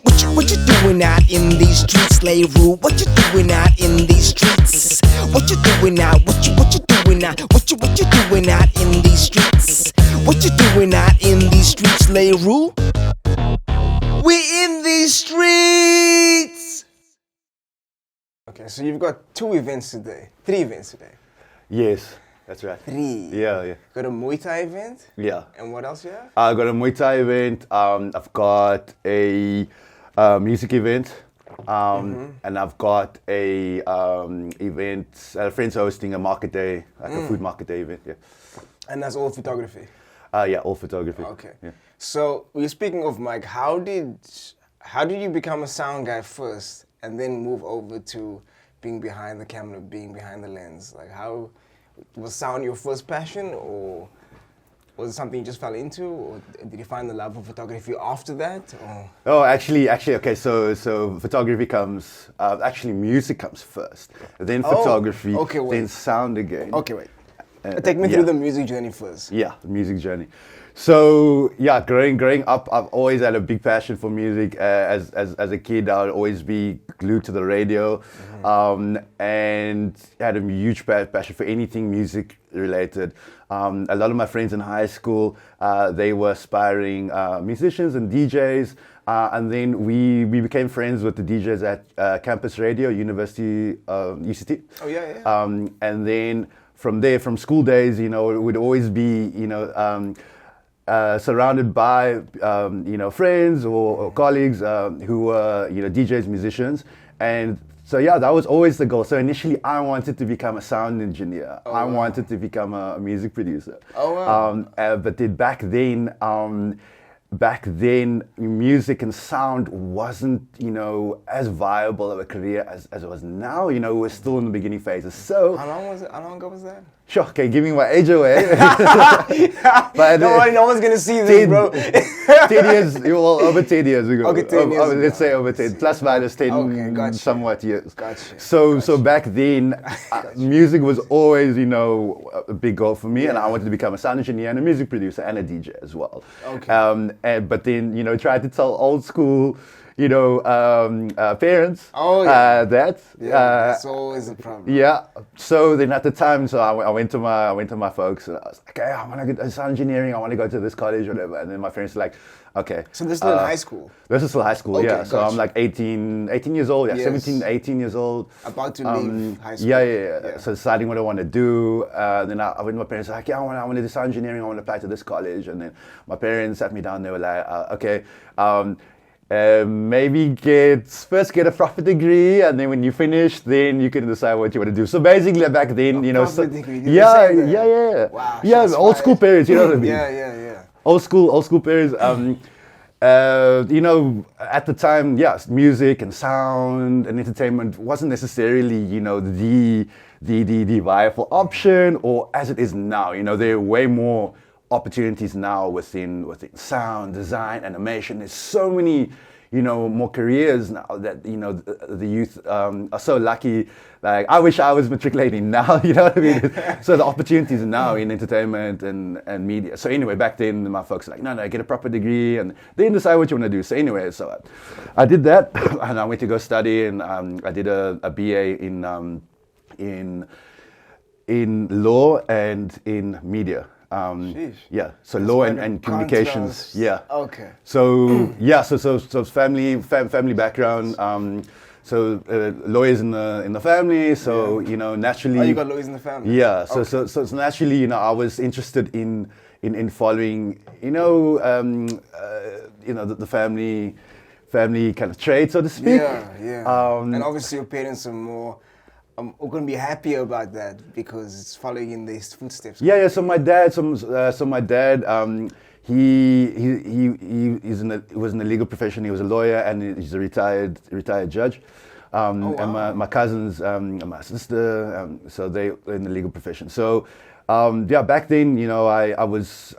What you doing out in these streets, slave rule? What you doing out in these streets? What you doing out? What you doing out? What you doing out in these streets? What you doing out in these streets, slave rule? We in these streets. Okay, so you've got 3 events today. Yes, that's right. 3. Yeah. Got a Muay Thai event? Yeah. And what else you have? I got a Muay Thai event. I've got a music event. And I've got a event. A friend's hosting a market day, like a food market day event. Yeah. And that's all photography? Yeah, all photography. Okay. Yeah. So we're speaking of Mike. How did you become a sound guy first, and then move over to being behind the camera, being behind the lens? Like, how was sound your first passion, or was it something you just fell into, or did you find the love of photography after that? Or? Oh, actually, okay. So photography comes. Actually, music comes first, then photography, then sound again. Okay, wait. Take me through the music journey first. Yeah, the music journey. So yeah, growing up, I've always had a big passion for music. As a kid, I would always be glued to the radio, and had a huge passion for anything music related. A lot of my friends in high school, they were aspiring musicians and DJs, and then we became friends with the DJs at campus radio, University UCT. Oh yeah. And then from there, from school days, it would always be, surrounded by, friends or colleagues who were, DJs, musicians. And so, yeah, that was always the goal. So initially, I wanted to become a sound engineer. I wanted to become a music producer. Oh, wow. But then back then, music and sound wasn't, as viable of a career as it was now. We're still in the beginning phases. So how long ago was that? Sure, okay, giving my age away. But no one's gonna see this, bro. 10 years, well, over 10 years ago. Okay, 10 years ago. Let's say over 10, plus minus 10 gotcha. somewhat years. Gotcha. So back then, music was always, a big goal for me, and I wanted to become a sound engineer and a music producer and a DJ as well. Okay. But then, tried to tell old school, parents that. Yeah, that's always a problem. Yeah. So then at the time, I went to my folks and I was like, okay, I want to get sound engineering. I want to go to this college or whatever. And then my parents were like, okay. So this is still in high school? This is still high school, okay, yeah. So I'm like 18 years old, yes. 17, 18 years old. About to leave high school. Yeah. So deciding what I want to do. Then I went to my parents, like, yeah, I want to do sound engineering. I want to apply to this college. And then my parents sat me down. They were like, okay, maybe first get a proper degree, and then when you finish, then you can decide what you want to do. So basically, back then, degree. Yeah. Wow. Yeah, old school parents, you know what I mean? Yeah. Old school parents. At the time, yes, music and sound and entertainment wasn't necessarily, the viable option, or as it is now. There are way more opportunities now within sound, design, animation. There's so many, more careers now that, the youth are so lucky. Like, I wish I was matriculating now, you know what I mean? So the opportunities now in entertainment and media. So anyway, back then my folks were like, no, get a proper degree and then decide what you want to do. So anyway, so I did that and I went to go study, and I did a BA in law and in media. Yeah, so law and communications. Yeah. Okay. So so family background. So lawyers in the family. So naturally. Oh, you got lawyers in the family. Yeah. So naturally, I was interested in following the family kind of trade, so to speak. Yeah. And obviously your parents are more. I'm going to be happier about that because it's following in these footsteps. Yeah. So my dad, he was in the legal profession. He was a lawyer and he's a retired judge. And my cousins and my sister, so they were in the legal profession. So back then, I was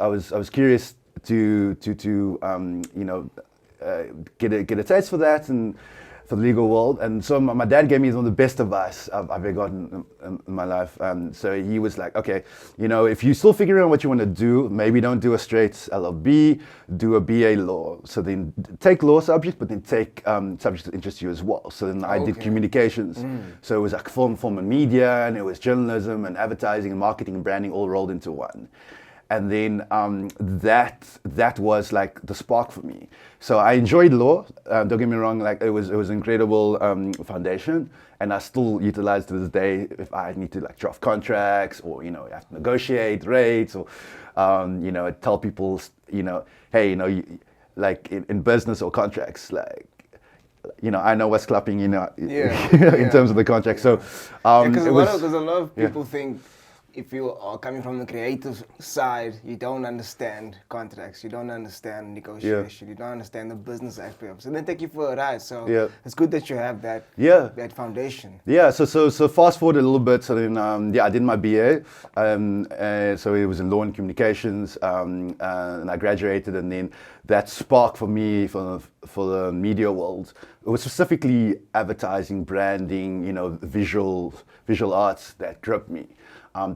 curious to get a taste for that, and for the legal world. And so my dad gave me one of the best advice I've ever gotten in my life. So he was like, okay, you know, if you're still figuring out what you want to do, maybe don't do a straight LLB, do a BA law. So then take law subjects, but then take subjects that interest you as well. So then I did communications. So it was like film and media, and it was journalism and advertising and marketing and branding all rolled into one. And then that was like the spark for me. So I enjoyed law. Don't get me wrong; like it was an incredible foundation, and I still utilize to this day if I need to like draft contracts or you know have to negotiate rates or you know tell people you know hey you know like in business or contracts like. You know, I know what's clapping, you know, in terms of the contract. So, because a lot of people think if you are coming from the creative side, you don't understand contracts, you don't understand negotiation, you don't understand the business aspect of it. So they take you for a ride. So it's good that you have that that foundation. Yeah. So fast forward a little bit. So then I did my BA. So it was in law and communications, and I graduated, and then that spark for me for the media world. It was specifically advertising, branding, you know, visual arts that gripped me.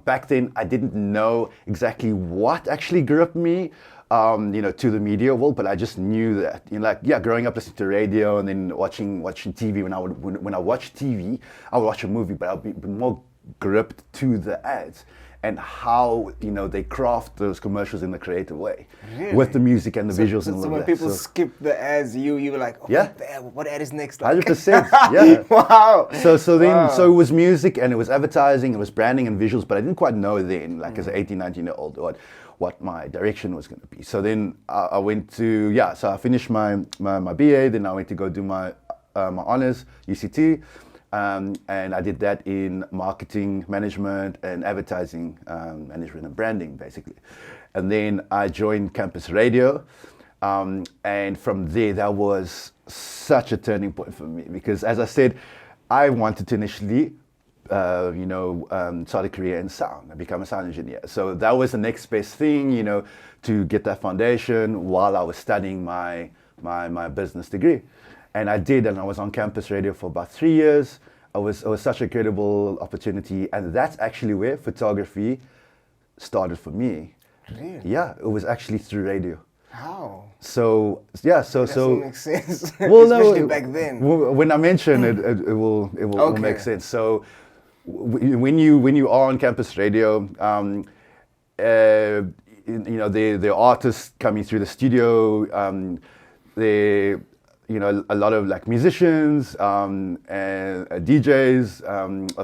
Back then, I didn't know exactly what actually gripped me, you know, to the media world, but I just knew that, you know, like, growing up listening to radio and then watching TV. When I watched TV, I would watch a movie, but I'd be more gripped to the ads and how, you know, they craft those commercials in a creative way with the music and the visuals and all so of when that. people skip the ads, you were like, oh, what ad is next? Like, 100%, yeah. Wow. So it was music and it was advertising, it was branding and visuals, but I didn't quite know then, like as an 18, 19-year-old, what my direction was going to be. So then I went to, so I finished my BA, then I went to go do my honors, UCT. And I did that in marketing management and advertising management and branding, basically. And then I joined campus radio. And from there, that was such a turning point for me because, as I said, I wanted to initially, start a career in sound and become a sound engineer. So that was the next best thing, you know, to get that foundation while I was studying my business degree. And I did, and I was on campus radio for about 3 years. It was such a credible opportunity, and that's actually where photography started for me. Really? Yeah, it was actually through radio. How? So that doesn't make sense. Well, especially back then. When I mention it, it will make sense. So when you are on campus radio, you know, there are artists coming through the studio. You know, a lot of like musicians and DJs,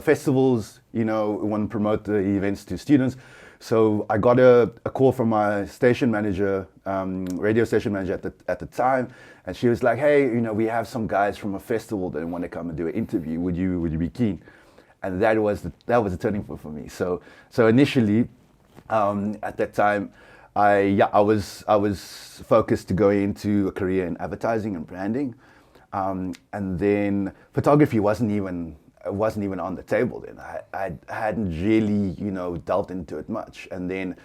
festivals, you know, want to promote the events to students. So I got a call from my station manager, radio station manager at the time, and she was like, "Hey, you know, we have some guys from a festival that want to come and do an interview. Would you be keen?" And that was a turning point for me. So initially, at that time, I was focused to go into a career in advertising and branding, and then photography wasn't even on the table then. I hadn't really, you know, delved into it much, and then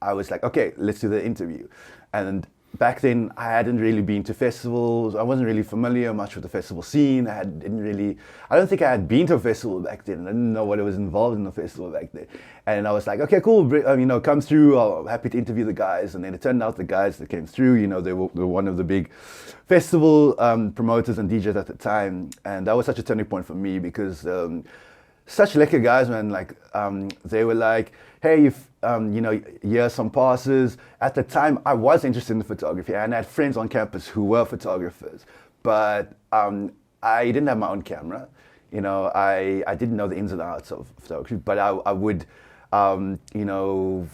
I was like, okay, let's do the interview. And back then, I hadn't really been to festivals. I wasn't really familiar much with the festival scene. I don't think I had been to a festival back then. I didn't know what was involved in the festival back then. And I was like, okay, cool, you know, come through. I'm happy to interview the guys. And then it turned out the guys that came through, you know, they were one of the big festival promoters and DJs at the time. And that was such a turning point for me because such lekker guys, man. Like, they were like, hey, if you know, here's some passes. At the time, I was interested in photography, and I had friends on campus who were photographers, but I didn't have my own camera. You know, I didn't know the ins and outs of photography, but I would, you know,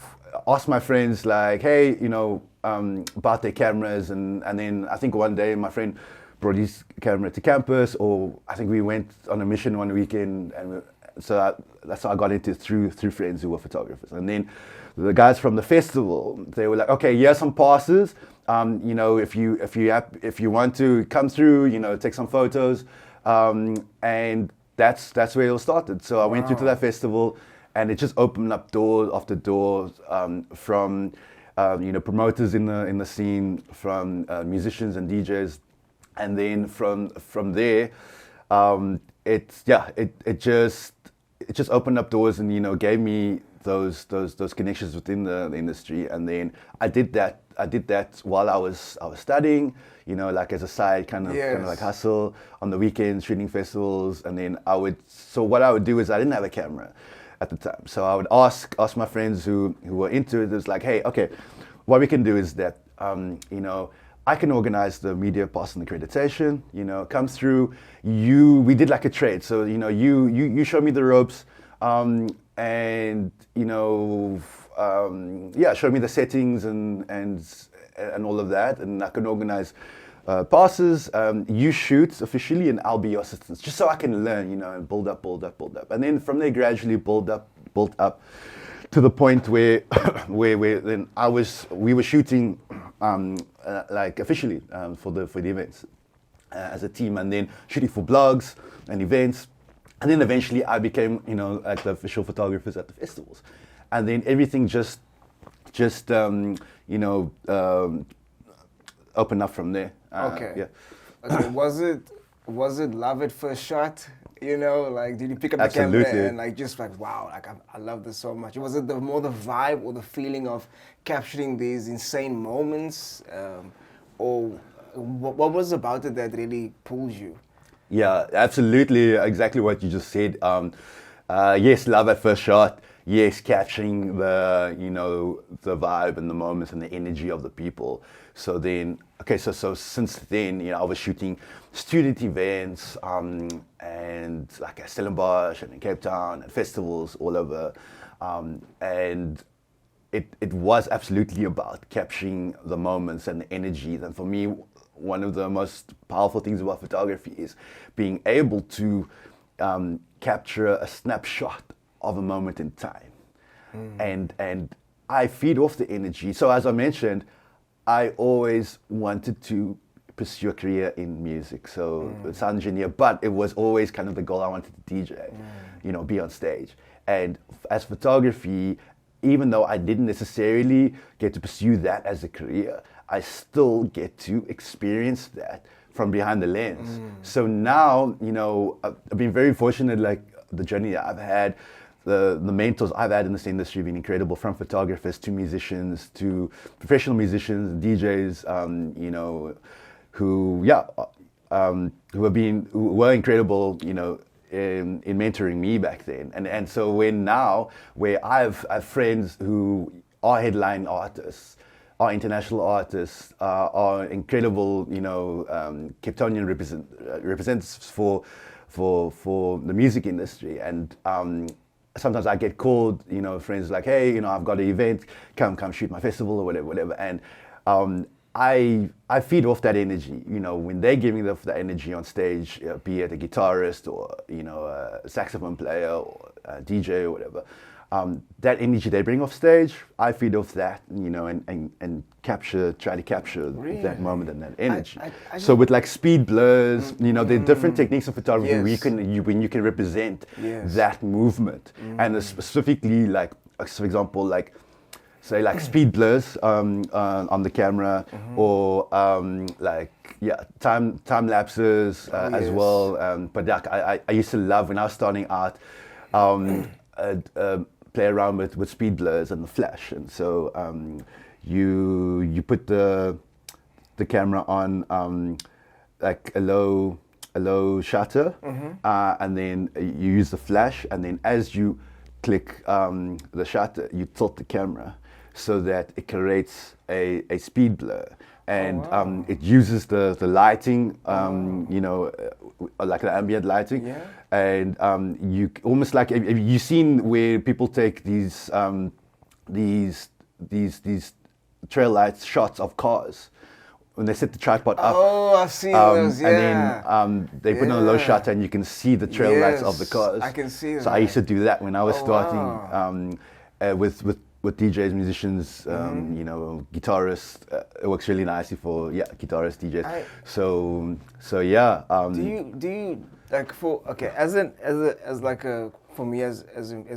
ask my friends like, hey, you know, about their cameras, and then I think one day my friend brought his camera to campus, or I think we went on a mission one weekend, and so that's how I got into through friends who were photographers. And then the guys from the festival, they were like, okay, here's some passes. You know, if you want to come through, you know, take some photos, and that's where it all started. So I went through to that festival, and it just opened up door after door from you know, promoters in the scene, from musicians and DJs. and then from there, it just opened up doors and gave me those connections within the industry. And then I did that while I was studying, like as a side kind of like hustle on the weekends, shooting festivals. And then what I would do is I didn't have a camera at the time, so I would ask my friends who were into it. It was like, hey, okay, what we can do is that I can organize the media pass and accreditation, come through. We did like a trade. So, you show me the ropes, and, show me the settings and all of that. And I can organize passes. You shoot officially and I'll be your assistant, just so I can learn, and build up. And then from there, gradually build up to the point where then we were shooting like officially for the events as a team, and then shooting for blogs and events, and then eventually I became like the official photographers at the festivals, and then everything just opened up from there. Okay, was it love at first shot? Like, did you pick up the Absolutely. camera and like just like, wow, like I love this so much? Was it more the vibe or the feeling of capturing these insane moments, or what was about it that really pulls you? Yeah, absolutely, exactly what you just said. Yes, love at first shot. Yes, capturing the the vibe and the moments and the energy of the people. So then, so since then, I was shooting student events and like at Stellenbosch and in Cape Town and festivals all over, and it was absolutely about capturing the moments and the energy. And for me, one of the most powerful things about photography is being able to capture a snapshot of a moment in time. And I feed off the energy. So as I mentioned, I always wanted to pursue a career in music, so sound engineer, but it was always kind of the goal. I wanted to DJ, be on stage. And as photography, even though I didn't necessarily get to pursue that as a career, I still get to experience that from behind the lens. So now, I've been very fortunate, like the journey that I've had, the mentors I've had in this industry have been incredible, from photographers to musicians to professional musicians, DJs, who were incredible, in mentoring me back then. And so where I have friends who are headline artists, are international artists, are incredible, Capetonian representatives for the music industry. And sometimes I get called, friends like, hey, I've got an event, come shoot my festival or whatever. And I feed off that energy, when they're giving that energy on stage, be it a guitarist or, a saxophone player or a DJ or whatever. That energy they bring off stage, I feed off that, and try to capture that moment and that energy. So with like speed blurs, there are different techniques of photography where you can represent that movement, and specifically like, for example, like say like speed blurs on the camera, or time lapses as well. But I used to love, when I was starting out, play around with speed blurs and the flash. And so you put the camera on like a low shutter, and then you use the flash, and then as you click the shutter, you tilt the camera so that it creates a speed blur. And it uses the lighting, like the ambient lighting, and you almost like, have you seen where people take these trail lights shots of cars when they set the tripod up? Oh, I've seen those. And then they put on a low shutter, and you can see the trail lights of the cars. I can see that. So I used to do that when I was starting with DJs, musicians, guitarists. It works really nicely for guitarists, DJs. So yeah. Do you like for me as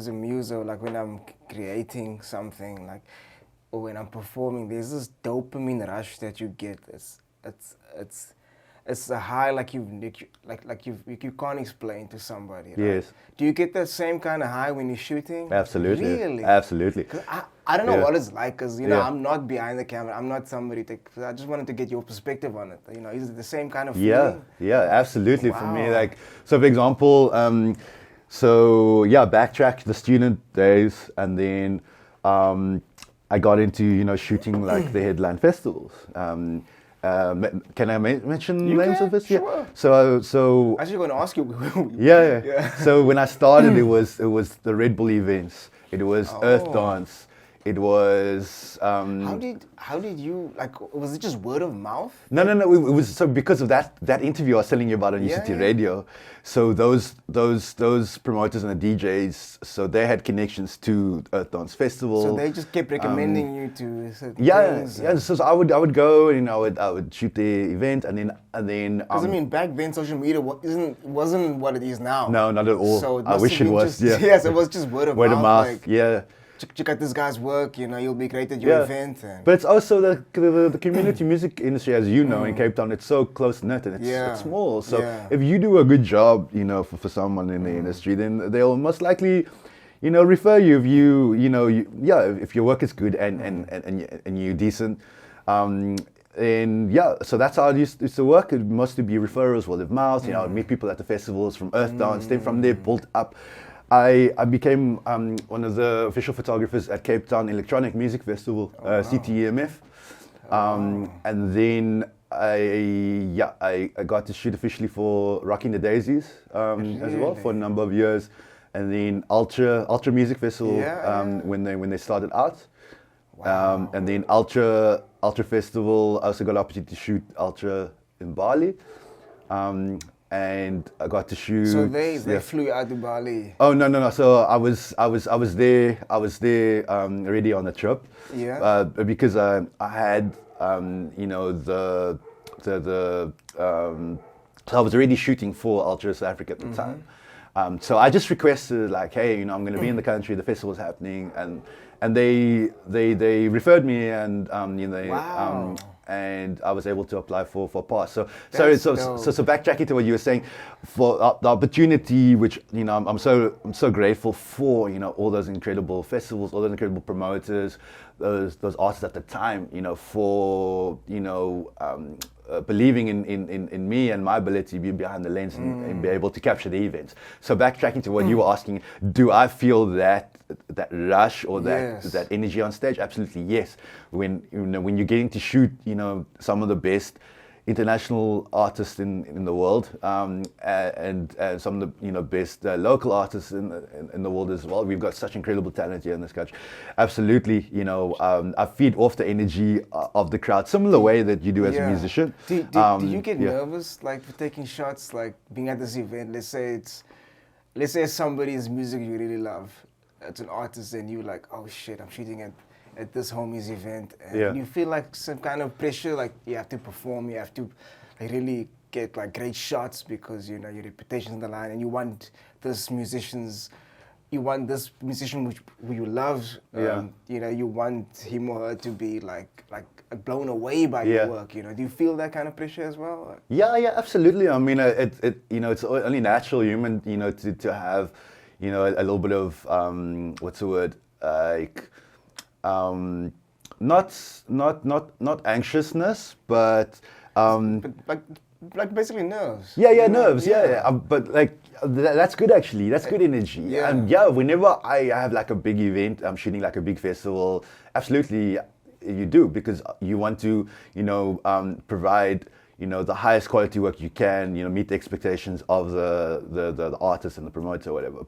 a muso, like when I'm creating something, like, or when I'm performing, there's this dopamine rush that you get. It's it's a high like you can't explain to somebody. Right? Yes. Do you get that same kind of high when you're shooting? Absolutely. Really? Absolutely. 'Cause I don't know Yeah. what it's like, because, you know, Yeah. I'm not behind the camera. I'm not somebody I just wanted to get your perspective on it. You know, is it the same kind of Yeah, feeling? yeah, absolutely. For me, Wow. like, so for example, so yeah, backtrack the student days, and then I got into, you know, shooting like the headline festivals. Can I mention You names can, of this? sure. Yeah. So I was actually going to ask you. yeah. So when I started, it was the Red Bull events. It was Earth Oh. Dance. It was. How did you, like, was it just word of mouth? No. It was so because of that interview I was telling you about on Yeah, UCT yeah. Radio. So those promoters and the DJs, so they had connections to Earth Dance Festival. So they just kept recommending you to certain yeah, things. yeah. So I would go, and I would shoot the event, and then. Because I mean, back then social media wasn't what it is now. No, not at all. So it I must wish have it been was. just, Yeah. Yes, it was just word of Word mouth. of mouth. Like, Yeah. check out this guy's work. You know, you'll be great at your event. And But it's also the community music industry, as you know, in Cape Town, it's so close knit and Yeah. it's small. So Yeah. if you do a good job, you know, for someone in the industry, then they'll most likely, you know, refer you if if your work is good and you're decent. And yeah, so that's how it used to work. It mostly be referrals, word of mouth. You know, I'd meet people at the festivals from Earth Dance. Then from there, built up. I became one of the official photographers at Cape Town Electronic Music Festival, CTEMF. And then I got to shoot officially for Rocking the Daisies as well for a number of years. And then Ultra Music Festival when they started out. And then Ultra Festival, I also got the opportunity to shoot Ultra in Bali. And I got to shoot. so they flew out to Bali. Oh no! So I was there. I was there already on the trip. Yeah. Because I had you know the so I was already shooting for Ultra South Africa at the time. So I just requested, like, hey, you know, I'm going to be in the country. The festival's happening, and they referred me, and you know. Wow. And I was able to apply for a pass. So That's so backtracking to what you were saying, for the opportunity, which, you know, I'm so grateful for, you know, all those incredible festivals, all those incredible promoters, those artists at the time, you know, for, you know, believing in me and my ability to be behind the lens and be able to capture the events. So backtracking to what you were asking, do I feel that rush or that energy on stage? Absolutely, yes. When you're getting to shoot, you know, some of the best international artists in the world, and some of the, you know, best local artists in the world as well. We've got such incredible talent here in this country. Absolutely, you know, I feed off the energy of the crowd, similar way that you do as a musician. Do you get nervous, like, for taking shots, like being at this event? Let's say it's somebody's music you really love. It's an artist, and you're like, oh shit, I'm shooting at this homie's event, and you feel like some kind of pressure, like you have to perform, you have to like really get like great shots because, you know, your reputation's on the line, and you want this musician who you love, you know, you want him or her to be like blown away by your work. You know, do you feel that kind of pressure as well? Yeah, absolutely. I mean, you know, it's only natural, human, you know, to have, you know, a little bit of what's the word, like not anxiousness, but like basically nerves. Yeah, nerves. Yeah. But like that's good actually. That's good energy. Yeah. And whenever I have like a big event, I'm shooting like a big festival. Absolutely, you do, because you want to, you know, provide, you know, the highest quality work you can, you know, meet the expectations of the artist and the promoter or whatever.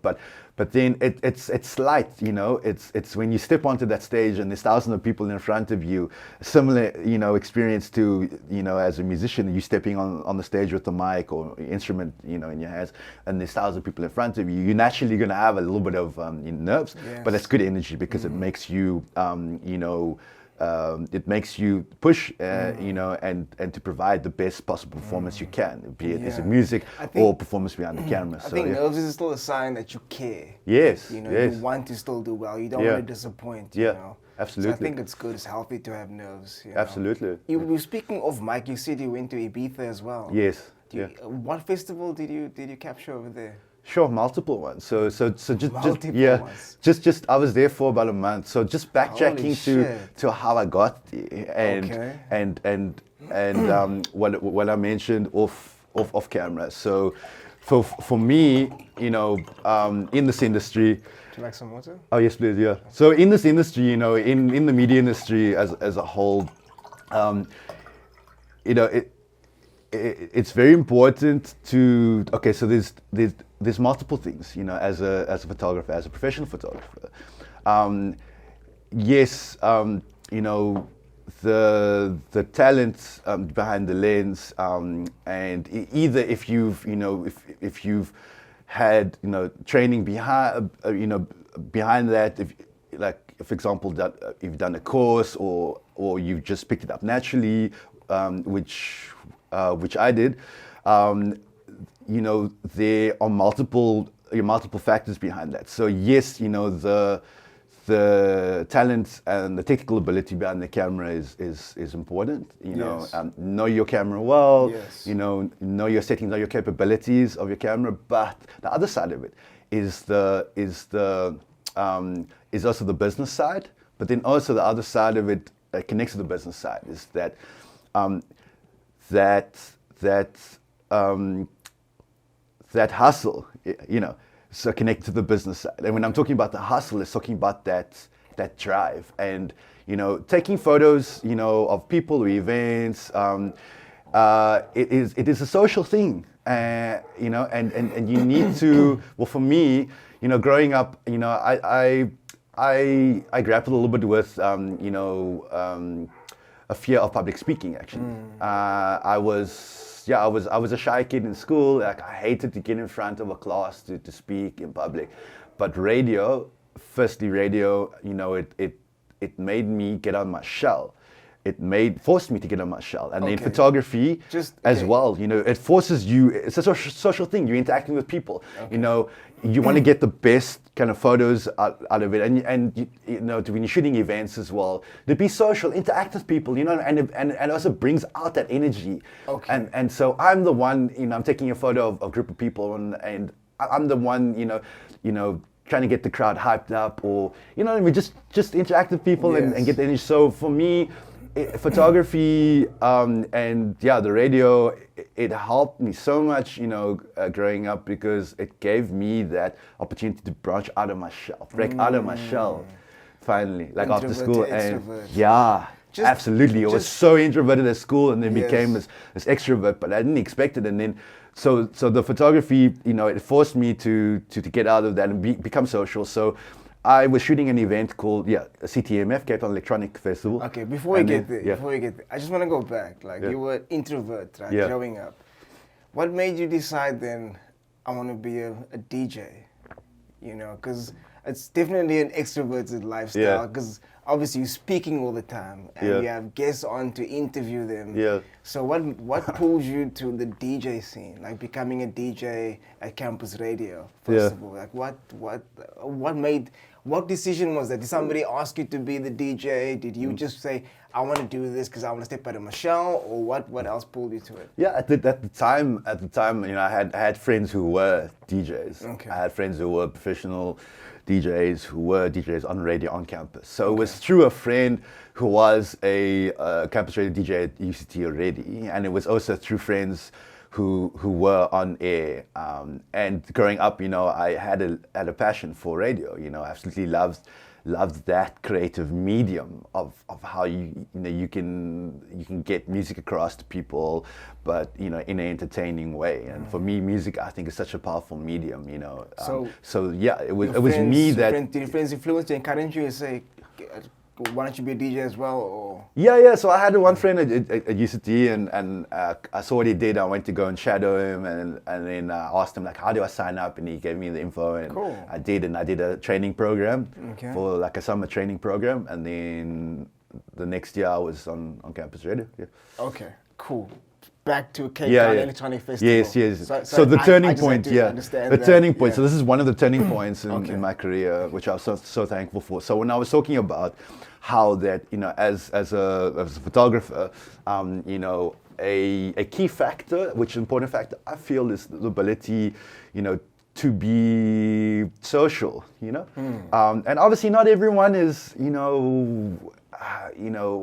But then it's light, you know, it's when you step onto that stage and there's thousands of people in front of you, similar, you know, experience to, you know, as a musician, you stepping on the stage with the mic or instrument, you know, in your hands, and there's thousands of people in front of you, you're naturally going to have a little bit of nerves, but that's good energy because it makes you, you know, it makes you push, you know, and to provide the best possible performance you can, be it as a music or performance behind the camera. I think nerves is still a sign that you care. Yes, You know, yes. you want to still do well. You don't want to disappoint. You know. Absolutely. So I think it's good. It's healthy to have nerves. You know? Absolutely. You were speaking of Mike. You said you went to Ibiza as well. Yes. What festival did you capture over there? Sure, multiple ones. So just Multiple yeah, ones. just I was there for about a month. So just backtracking to how I got there and what I mentioned off camera. So for me, you know, in this industry. Do you like some water? Oh yes, please. Yeah. So in this industry, you know, in the media industry as a whole, you know, it's very important to. Okay, so there's multiple things, you know, as a photographer, as a professional photographer. Yes, you know, the talent behind the lens, and either if you've, you know, if you've had, you know, training behind, you know, behind that, if like, for example, that you've done a course or you've just picked it up naturally, which I did. You know, there are multiple factors behind that. So yes, you know, the talent and the technical ability behind the camera is important. You know your camera well. Yes. You know your settings, know your capabilities of your camera. But the other side of it is also the business side. But then also the other side of it that connects to the business side is that that hustle, you know, so connected to the business side. And when I'm talking about the hustle, it's talking about that drive and, you know, taking photos, you know, of people or events. It is a social thing, you know, and you need to. Well, for me, you know, growing up, you know, I grappled a little bit with, you know, a fear of public speaking. Actually, I was a shy kid in school. Like, I hated to get in front of a class to speak in public. But radio, you know, it made me get out of my shell. Forced me to get out of my shell. And then photography as well. You know, it forces you. It's a social thing. You're interacting with people. You know, you want to get the best kind of photos out of it. And you know, when you're shooting events as well, to be social, interact with people. You know, and it also brings out that energy. And so I'm the one. You know, I'm taking a photo of a group of people, and I'm the one. You know. Trying to get the crowd hyped up, or, you know, we just interact with people and get the energy. So for me, photography and the radio, it helped me so much, you know, growing up, because it gave me that opportunity to branch out of my shell, break out of my shell, finally, like after school. And absolutely, I was so introverted at school, and then became this extrovert, but I didn't expect it. And then so the photography, you know, it forced me to get out of that and become social. So I was shooting an event called CTMF, Cape Town Electronic Festival. Okay, before we get there, I just want to go back. Like, you were an introvert, right, growing up. What made you decide then, I want to be a DJ? You know, because it's definitely an extroverted lifestyle, because obviously you're speaking all the time, and you have guests on to interview them. So what pulls you to the DJ scene, like becoming a DJ at campus radio, first of all? Like, what decision was that? Did somebody ask you to be the DJ? Did you just say, I want to do this because I want to step out of my shell? Or what else pulled you to it? Yeah, at the time, you know, I had friends who were DJs. I had friends who were professional DJs, who were DJs on radio on campus. So it was through a friend who was a campus radio DJ at UCT already, and it was also through friends who were on air. And growing up, you know, I had a passion for radio. You know, I absolutely loved that creative medium of how you can get music across to people, but, you know, in an entertaining way. And for me, music, I think, is such a powerful medium. You know, it was me that. Did your friends influence you, encourage you to say, why don't you be a DJ as well? Or? Yeah. So I had one friend at UCT, and I saw what he did. I went to go and shadow him, and then I asked him, like, how do I sign up? And he gave me the info, and I did a training program for, like, a summer training program, and then the next year I was on campus radio. Okay, cool. back to Cape Yeah, Town yeah. Electronic Festival. Yes. So So the turning I just had point, to yeah, understand the that, turning point. yeah. So this is one of the turning points in, Okay. in my career, which I was so thankful for. So when I was talking about how that, you know, as a photographer, you know, a key factor, which is an important factor, I feel, is the ability, you know, to be social, you know, and obviously not everyone is, you know,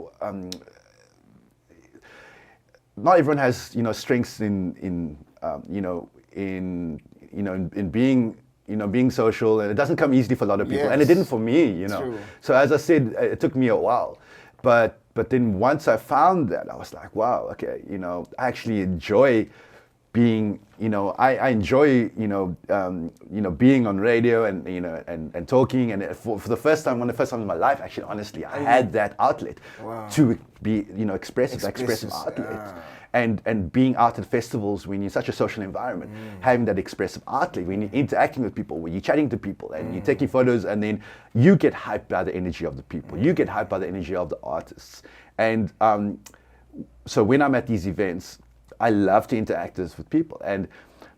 not everyone has, you know, strengths in being, you know, being social, and it doesn't come easily for a lot of people, and it Yes. didn't for me, you know. True. So as I said, it took me a while, but then once I found that, I was like, wow, okay, you know, I actually enjoy being, you know, I enjoy, you know, being on radio and, you know, and talking, and for the first time, one of the first times in my life, actually, honestly, I had that outlet to be, you know, expressive outlet. And being out at festivals when you're in such a social environment, having that expressive outlet, when you're interacting with people, when you're chatting to people, and you're taking photos, and then you get hyped by the energy of the people, you get hyped by the energy of the artists. And so when I'm at these events, I love to interact with people. And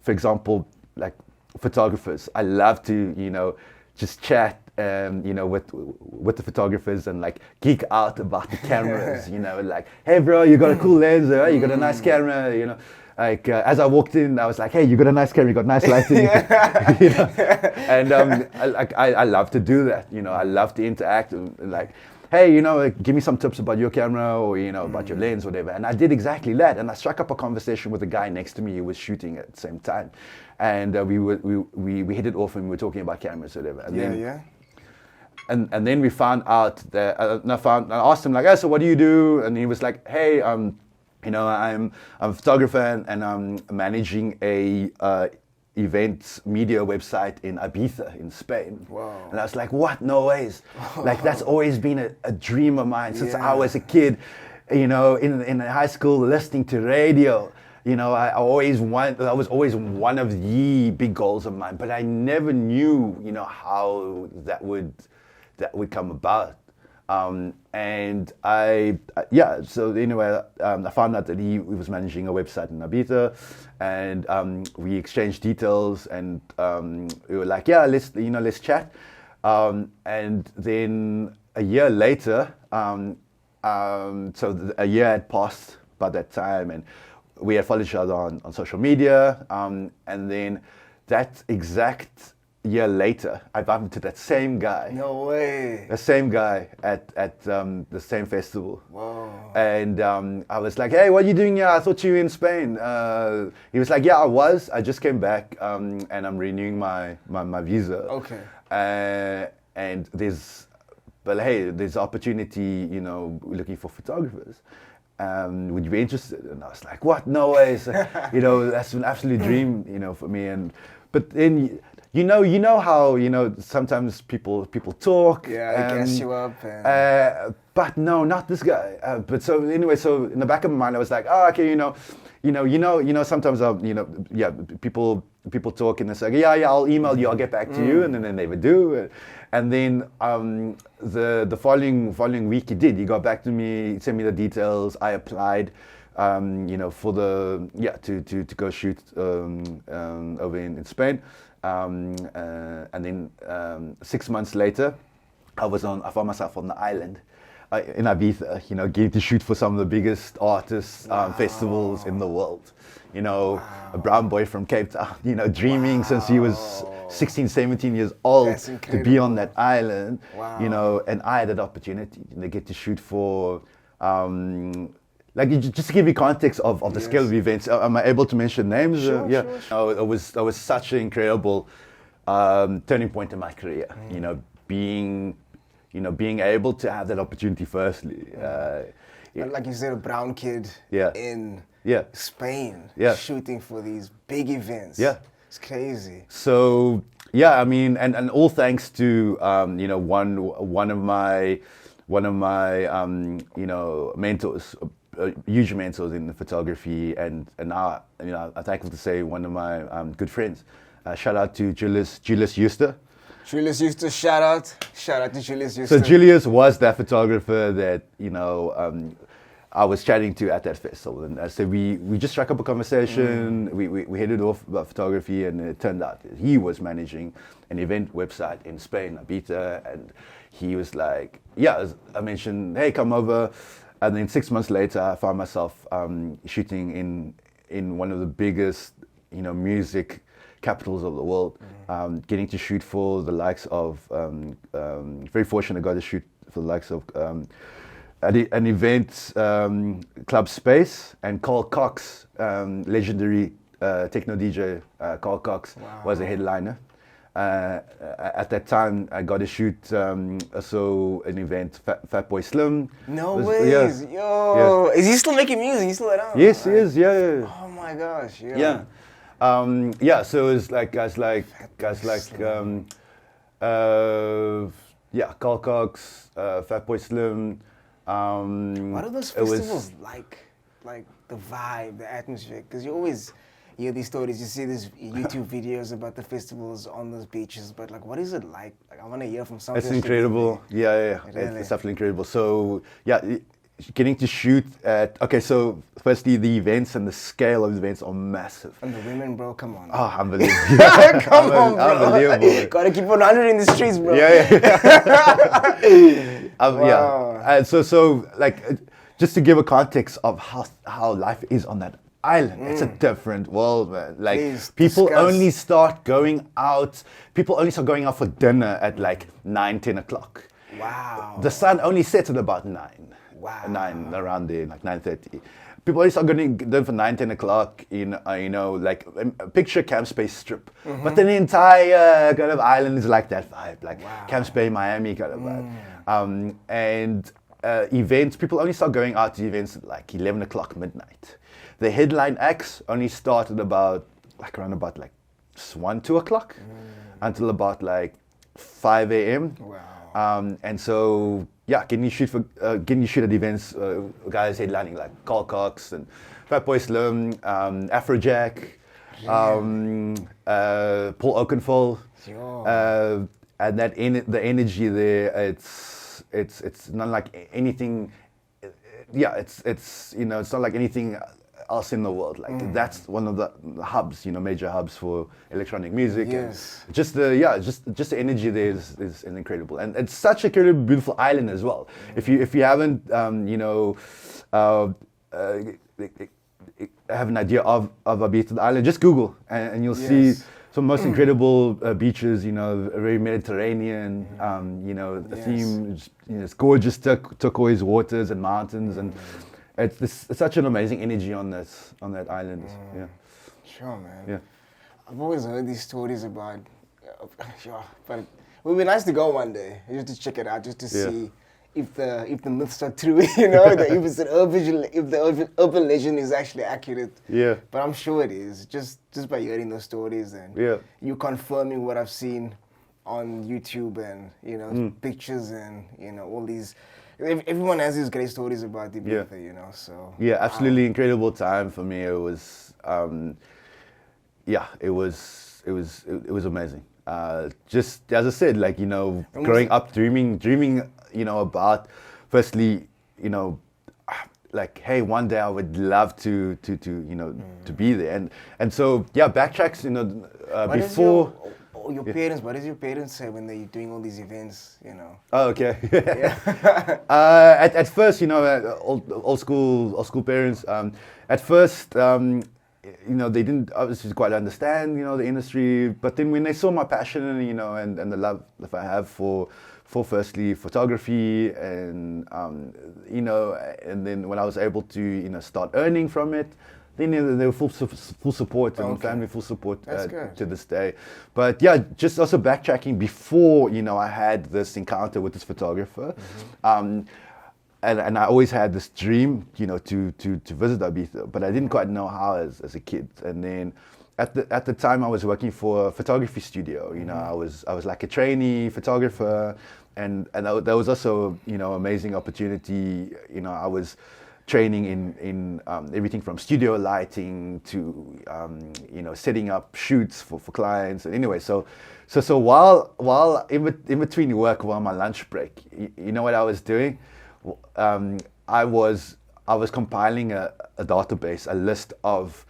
for example, like photographers, I love to, you know, just chat, you know, with the photographers and like geek out about the cameras, you know, like, hey bro, you got a cool lens, you got a nice camera, you know. Like as I walked in, I was like, hey, you got a nice camera, you got nice lighting. You know? And I love to do that, you know, I love to interact and like, hey, you know, like, give me some tips about your camera or, you know, about your lens, whatever. And I did exactly that. And I struck up a conversation with a guy next to me who was shooting at the same time. And we hit it off and we were talking about cameras, whatever. And And then we found out that, I asked him like, oh, so what do you do? And he was like, hey, you know, I'm a photographer and I'm managing a event media website in Ibiza in Spain. Wow. And I was like, what? No ways. Like that's always been a dream of mine since I was a kid, you know, in high school listening to radio. You know, I was always one of the big goals of mine, but I never knew, you know, how that would come about. And so anyway, I found out that he was managing a website in Ibiza, and we exchanged details, and we were like, yeah, let's chat. And then a year later, a year had passed by that time, and we had followed each other on social media, and then that exact year later, I bumped into that same guy. No way. The same guy at the same festival. Wow. And I was like, hey, what are you doing here? I thought you were in Spain. He was like, yeah, I was. I just came back, and I'm renewing my visa. Okay. And there's opportunity, you know, looking for photographers. Would you be interested? And I was like, what? No way. So, you know, that's an absolute dream, you know, for me. But then, you know how, you know, sometimes people talk. Yeah, they gas you up. And... but no, not this guy. But so anyway, so in the back of my mind, I was like, oh, okay, you know, sometimes people talk and they say, yeah, I'll email you, I'll get back to you, and then they never do. And then the following week he did. He got back to me, sent me the details. I applied, you know, for to go shoot over in Spain. And then 6 months later, I found myself on the island in Ibiza, you know, getting to shoot for some of the biggest artists, festivals in the world. You know, a brown boy from Cape Town, you know, dreaming since he was 16, 17 years old to be on that island, you know, and I had that opportunity to get to shoot for, just to give you context of the scale of the events. Am I able to mention names? Sure. No, it was such an incredible turning point in my career, you know, being able to have that opportunity firstly. Like you said, a brown kid in Spain shooting for these big events. Yeah. It's crazy. So, yeah, I mean, and all thanks to, you know, one of my you know, mentors, huge mentors in photography, and now, you know, I'm thankful to say one of my good friends. Shout out to Julius Euster. Julius Euster, shout out to Julius Euster. So Julius was that photographer that, you know, I was chatting to at that festival, and so we just struck up a conversation. We headed off about photography, and it turned out that he was managing an event website in Spain, Ibiza, and he was like, yeah, as I mentioned, hey, come over, and then 6 months later, I found myself shooting in one of the biggest, music capitals of the world, getting to shoot for the likes of, very fortunate I got to shoot for the likes of an event, Club Space, and Carl Cox, legendary techno DJ Carl Cox, was a headliner. At that time, I got to shoot also an event, Fatboy Slim. No was, ways, yeah, yo! yeah. Is he still making music? He's still around? Yes, he is. Yeah. Oh my gosh! Yeah. So it was like guys like Carl Cox, Fatboy Slim. What are those festivals like? Like the vibe, the atmosphere? Because you always hear these stories, you see these YouTube videos about the festivals on those beaches, but like, what is it like? Like, I want to hear from someone. It's incredible. Yeah. Really? It's absolutely incredible. So yeah, getting to shoot at. Okay, so firstly, the events and the scale of the events are massive. And the women, bro, come on. Oh, unbelievable. Come on, bro. Unbelievable. Gotta keep on 100 in the streets, bro. Yeah. Wow. Yeah. And so like, just to give a context of how life is on that island, it's a different world, man. Like, Please people discuss. only start going out. People only start going out for dinner at like 9, 10 o'clock. Wow. The sun only sets at about 9. Wow. 9, around there, like 9:30. People only start going dinner for 9, 10 o'clock. Like picture Camp Space Strip, but then the entire kind of island is like that vibe, like Camp Space, Miami kind of vibe. And events, people only start going out to events at like 11 o'clock midnight. The headline acts only started around about 1, 2 o'clock until about like 5 a.m. Wow. And so yeah, can you shoot at events? Guys headlining like Carl Cox and Fatboy Slim, Afrojack, Paul Oakenfold, and the energy there. It's not like anything. Yeah, it's not like anything else in the world. Like that's one of the hubs, major hubs for electronic music. Yes. And just the energy there is incredible, and it's such a incredible, beautiful island as well. If you haven't have an idea of Ibiza the island, just Google and you'll see some most incredible beaches. Very Mediterranean. The theme. It's gorgeous turquoise waters and mountains and. It's such an amazing energy on that island. Yeah. Sure, man. Yeah. I've always heard these stories about, but it would be nice to go one day, just to check it out, just to see if the myths are true, if the urban legend is actually accurate. Yeah. But I'm sure it is, just by hearing those stories and you confirming what I've seen on YouTube and pictures and all these. Everyone has these great stories about Ibiza, so. Yeah, absolutely incredible time for me. It was, it was amazing. Just as I said, like, growing up, dreaming, about, firstly, like, hey, one day I would love to be there. And so, backtracks, before. Your parents, what does your parents say when they're doing all these events, Oh, okay. At first, old school parents, at first, they didn't obviously quite understand, the industry, but then when they saw my passion, and the love that I have for firstly photography and, and then when I was able to, start earning from it, then they were full support and family full support to this day. But yeah, just also backtracking before, I had this encounter with this photographer. And I always had this dream, to visit Ibiza, but I didn't quite know how as a kid. And then at the time I was working for a photography studio, I was like a trainee photographer, and that was also, amazing opportunity. I was training in everything from studio lighting to setting up shoots for clients. And anyway, so while in between work, while my lunch break, you know what I was doing? I was I was compiling a database, a list of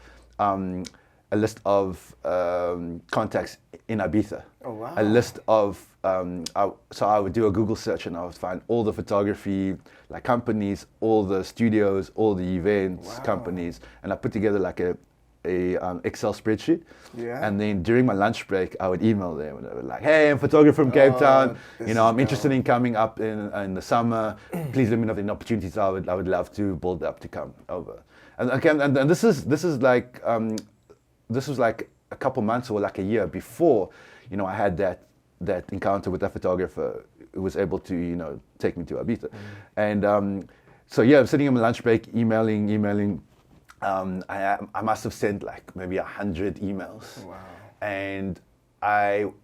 contacts in Ibiza. Oh, wow. A list of so I would do a Google search and I would find all the photography like companies, all the studios, all the events companies, and I put together like a Excel spreadsheet. Yeah. And then during my lunch break, I would email them and they were like, "Hey, I'm a photographer from Cape Town. You know, I'm interested in coming up in the summer. Please let me know if there are opportunities. I would love to build up to come over." And again, and this was like a couple months or like a year before, you know, I had that encounter with that photographer who was able to, you know, take me to Ibiza. And so yeah, I'm sitting on my lunch break, emailing. I must have sent like maybe 100 emails. Wow. And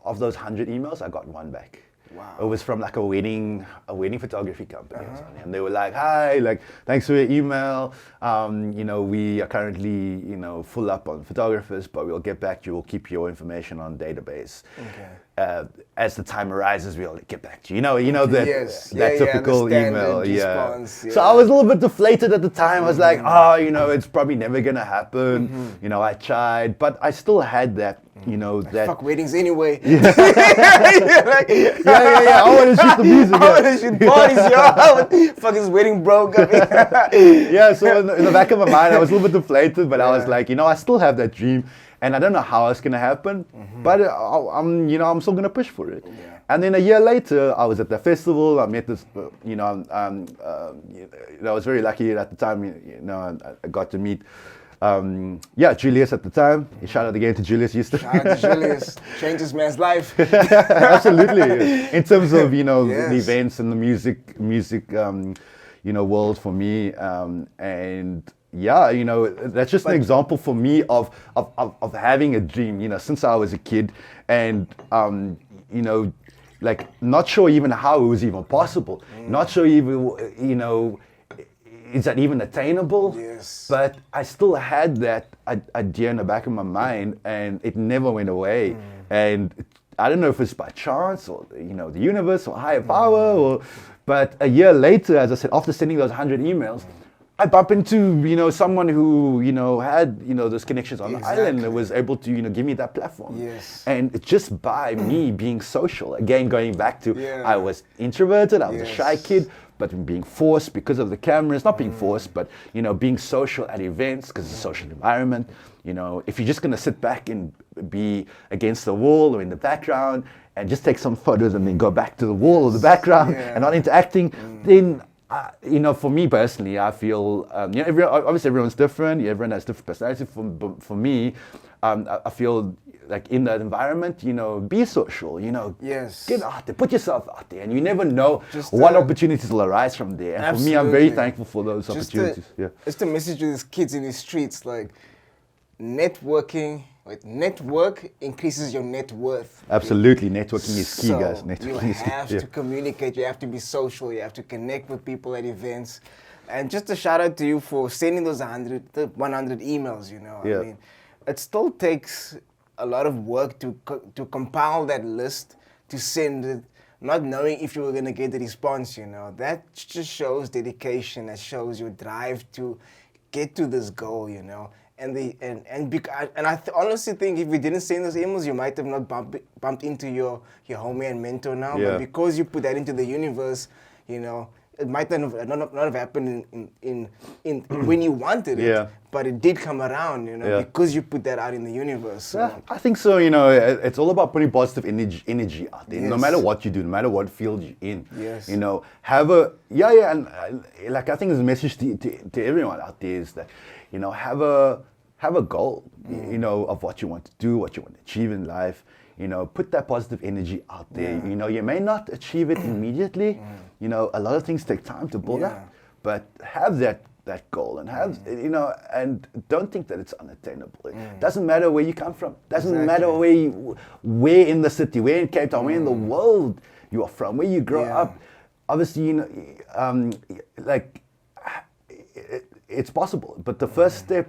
of those 100 emails, I got one back. Wow. It was from like a wedding photography company or something. And they were like, "Hi, like, thanks for your email. You know, we are currently, you know, full up on photographers, but we'll get back to you. We'll keep your information on database. Okay. As the time arises, we'll get back to you." You know that Yes. that typical the email. standard response, So I was a little bit deflated at the time. I was like, "Oh, you know, it's probably never gonna happen." You know, I tried, but I still had that, you know, that. Fuck weddings anyway. Yeah. I want to shoot the music. I want to shoot parties, yo. Fuck, this wedding broke up. Yeah, so in the back of my mind, I was a little bit deflated, but I was like, you know, I still have that dream, and I don't know how it's gonna happen, but I'm still gonna push for it. Yeah. And then a year later, I was at the festival. I met this, I was very lucky at the time. You know, I got to meet. Julius at the time. Shout out again to Julius Houston. Shout out to Julius. Changed this man's life. Absolutely. In terms of, you know, Yes. the events and the music world for me. And yeah, you know, that's just an example for me of having a dream, you know, since I was a kid, and you know, like not sure even how it was even possible. Not sure even, you know, is that even attainable? Yes. But I still had that idea in the back of my mind, and it never went away. And I don't know if it's by chance or, you know, the universe or higher power, but a year later, as I said, after sending those 100 emails, I bump into, you know, someone who, you know, had, you know, those connections on the island and was able to, you know, give me that platform. Yes. And just by me being social, again, going back to, Yeah. I was introverted, I was a Yes. shy kid, but being forced because of the cameras, not being forced, but, you know, being social at events because it's a social environment. You know, if you're just going to sit back and be against the wall or in the background and just take some photos and then go back to the wall or the background and not interacting, then, you know, for me personally, I feel, you know, obviously everyone's different. Everyone has different personality. For me, I feel like in that environment, you know, be social, you know, Yes. get out there, put yourself out there, and you never know Just, what opportunities will arise from there. And for me, I'm very Absolutely. thankful for those opportunities. It's the message to these kids in the streets, like network increases your net worth. Absolutely, networking is key, So guys. you Networking is key. have to communicate, you have to be social, you have to connect with people at events. And just a shout out to you for sending those 100 emails, you know. Yeah. I mean, it still takes a lot of work to compile that list, to send it, not knowing if you were going to get the response, you know. That just shows dedication, that shows your drive to get to this goal, you know. And I honestly think if we didn't send those emails, you might have not bumped into your homie and mentor now. Yeah. But because you put that into the universe, you know, it might not have happened in when you wanted it. Yeah. But it did come around, you know, Yeah. because you put that out in the universe. So. Yeah, I think so. You know, it's all about putting positive energy out there. No Yes. matter what you do, no matter what field you're in. Yes. You know, and like I think the message to everyone out there is that, you know, have a goal. You know, of what you want to do, what you want to achieve in life. You know, put that positive energy out there. Yeah. You know, you may not achieve it immediately. You know, a lot of things take time to build Yeah. up, but have that goal and have, you know, and don't think that it's unattainable. It doesn't matter where you come from. Doesn't matter where in the city, where in Cape Town, where in the world you are from, where you grow Yeah. up. Obviously, you know, like it's possible, but the first step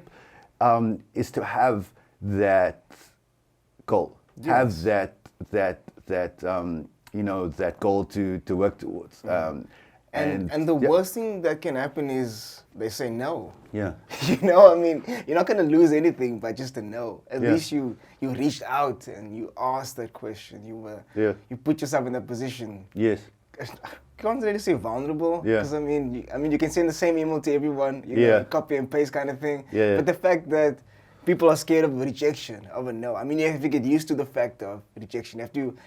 is to have that goal. Yes. Have that you know, that goal to work towards. And the yeah. worst thing that can happen is they say no. Yeah. You know, I mean, you're not gonna lose anything by just a no. At Yeah. least you reached out and you asked that question. Yeah. You put yourself in that position. Yes. Can't really say vulnerable, Yeah. because I mean, you can send the same email to everyone. You Yeah. know, copy and paste kind of thing. Yeah, yeah. But the fact that people are scared of rejection, of a no. I mean, you have to get used to the fact of rejection. You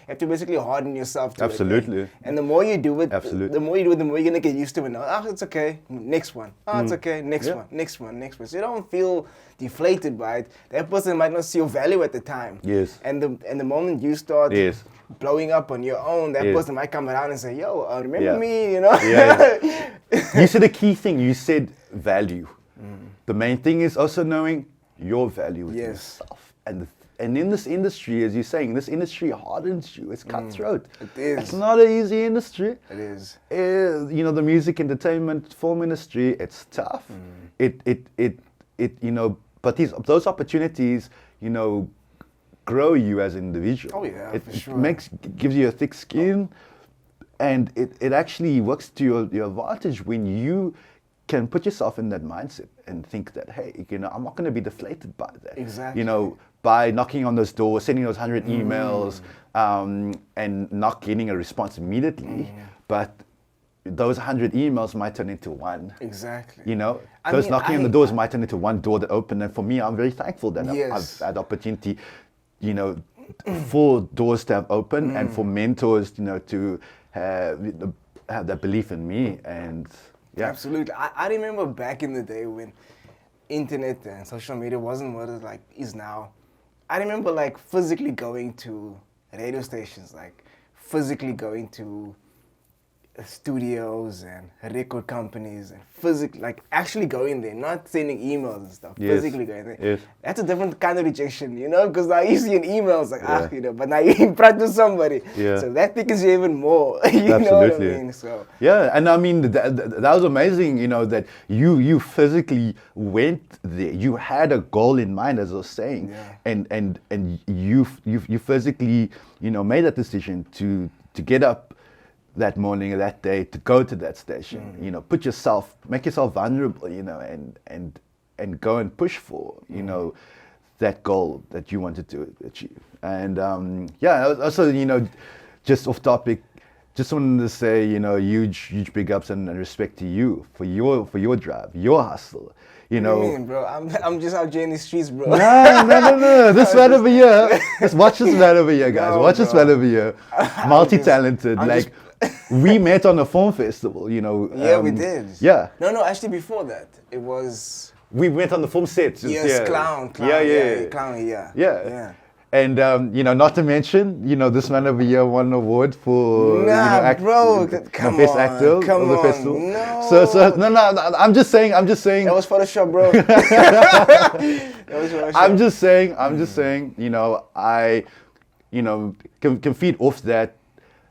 have to basically harden yourself to Absolutely. it. And the more you do it, Absolutely. the more you do it, the more you're gonna get used to it. Oh, it's okay. Next one. Oh, it's okay. Next Yeah. one. Next one. Next one. So you don't feel deflated by it. That person might not see your value at the time. Yes. And the moment you start Yes. blowing up on your own, that Yes. person might come around and say, "Yo, remember Yeah. me?" You know. Yeah, You said a key thing. You said value. The main thing is also knowing your value within Yes. yourself. And in this industry, as you're saying, this industry hardens you. It's cutthroat. It is. It's not an easy industry. It is. You know, the music, entertainment, film industry, it's tough. You know, but those opportunities, you know, grow you as an individual. Oh, yeah, it, for it sure. gives you a thick skin, and it actually works to your advantage when you can put yourself in that mindset and think that, hey, you know, I'm not going to be deflated by that. Exactly. You know, by knocking on those doors, sending those 100 emails, and not getting a response immediately, but those 100 emails might turn into one. Exactly. You know, I those mean, knocking on the doors might turn into one door that opened. And for me, I'm very thankful that Yes. I've had opportunity, you know, for doors to have opened and for mentors, you know, to have that belief in me. And yeah. Absolutely. I remember back in the day when internet and social media wasn't what it like is now. I remember like physically going to radio stations, like physically going to studios and record companies and physically, like actually going there, not sending emails and stuff, Yes. physically going there. Yes. That's a different kind of rejection, you know, because now you see an email, it's like, Yeah. you know, but now you're in front of somebody. Yeah. So that thickens you even more, you know what I Absolutely. mean? So, Yeah, and I mean that was amazing. You know that you physically went there. You had a goal in mind, as I was saying, Yeah. and you physically, you know, made that decision to get up that morning or that day to go to that station. You know, make yourself vulnerable. You know, and go and push for, you know, that goal that you wanted to achieve. And yeah, also, you know, just off topic, just wanted to say, you know, huge big ups and respect to you for your drive, your hustle. You what do know, you mean, bro? I'm just out here in the streets, bro. no. This man over here. Just watch this man over here, guys. No, Watch this bro. man over here. Multi-talented. I'm Like, we met on a film festival, you know. Yeah, we did. Yeah. No, actually before that, it was We went on the film set. just- yes, clown. Yeah. Clown, yeah. Yeah. And, you know, not to mention, you know, this man over here won an award for, you know, Nah, bro, the come best on, actor come of the on, festival. no. So, no, I'm just saying. That was Photoshop, bro. That was Photoshop. I'm just saying, you know, I, you know, can feed off that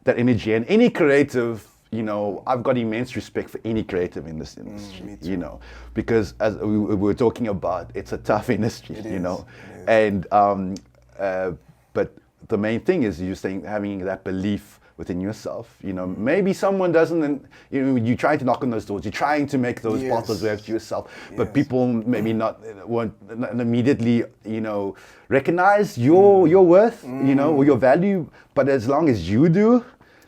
energy, and any creative, you know, I've got immense respect for any creative in this industry, me too. you know, because as we were talking about, it's a tough industry, It you is, know, it is. and but the main thing is you're saying having that belief within yourself, you know, maybe someone doesn't, and you know, you're trying to knock on those doors, you're trying to make those Yes. bottles wave to yourself, but Yes. people maybe won't immediately, you know, recognize your worth, you know, or your value, but as long as you do,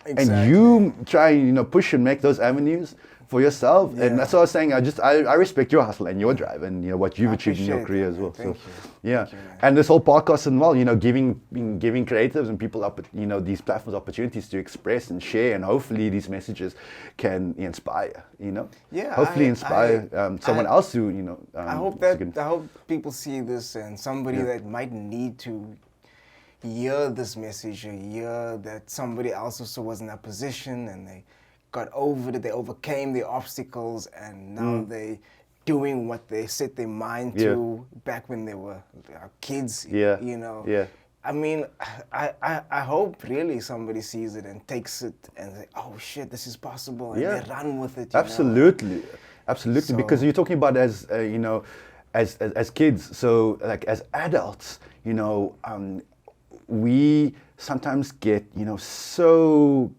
and Exactly. you try, you know, push and make those avenues for yourself, Yeah. and that's what I was saying. I respect your hustle and your drive, and you know what you've I achieved in your appreciate career that, as well. man. So, Thank yeah, Thank you, man. and this whole podcast as well, you know, giving creatives and people you know, these platforms opportunities to express and share, and hopefully these messages can inspire, you know, Yeah, hopefully I- inspire someone I- else who, you know. I hope so I hope people see this, and somebody Yeah. that might need to hear this message, or hear that somebody else also was in that position and they got over it, they overcame the obstacles, and now they doing what they set their mind Yeah. to back when they were kids. Yeah. You know. Yeah. I mean, I hope really somebody sees it and takes it and say, oh shit, this is possible, and Yeah. they run with it. You know? Absolutely, So- because you're talking about as you know, as kids. So like as adults, you know, we sometimes get, you know, so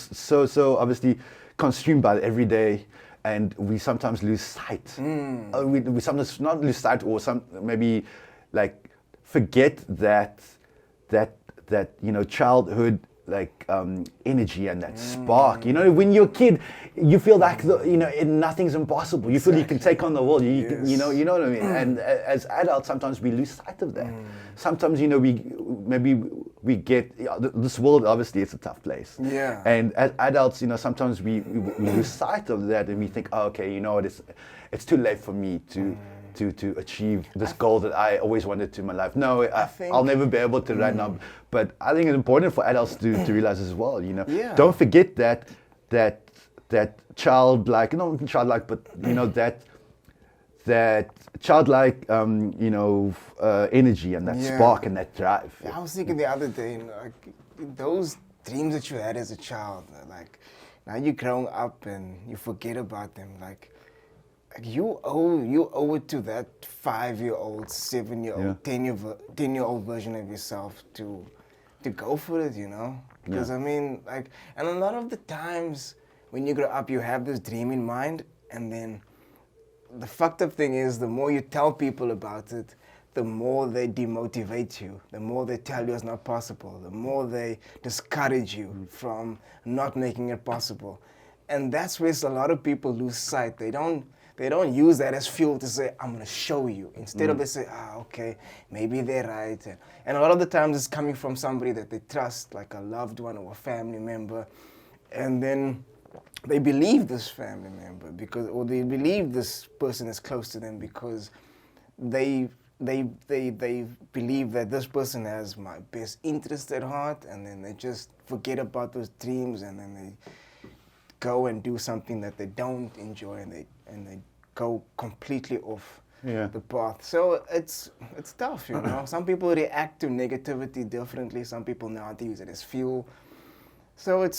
so obviously consumed by it every day, and we sometimes lose sight. We sometimes not lose sight, or maybe like forget that childhood energy and that spark. When you're a kid, you feel like nothing's impossible. You feel you can take on the world. You know what I mean. And as adults, sometimes we lose sight of that. Sometimes we get this world. Obviously, it's a tough place. Yeah. And as adults, sometimes we lose sight of that, and we think, oh, okay, it's too late for me to achieve this goal that I always wanted to in my life. No, I'll never be able to right now. But I think it's important for adults to realize as well. Don't forget that childlike, not even childlike, but that childlike energy and that spark and that drive. I was thinking the other day, those dreams that you had as a child, now you're growing up and you forget about them. You owe it to that 5-year-old, 7-year-old, 10-year-old version of yourself to go for it, Because and a lot of the times when you grow up, you have this dream in mind, and then the fucked up thing is, the more you tell people about it, the more they demotivate you, the more they tell you it's not possible, the more they discourage you from not making it possible. And that's where a lot of people lose sight. They don't use that as fuel to say, I'm going to show you. Instead of they say, okay, maybe they're right. And a lot of the times it's coming from somebody that they trust, like a loved one or a family member. And then they believe this family member or they believe this person is close to them because they believe that this person has my best interest at heart, and then they just forget about those dreams, and then they go and do something that they don't enjoy, and they go completely off the path. So it's tough, Some people react to negativity differently. Some people know how to use it as fuel. So I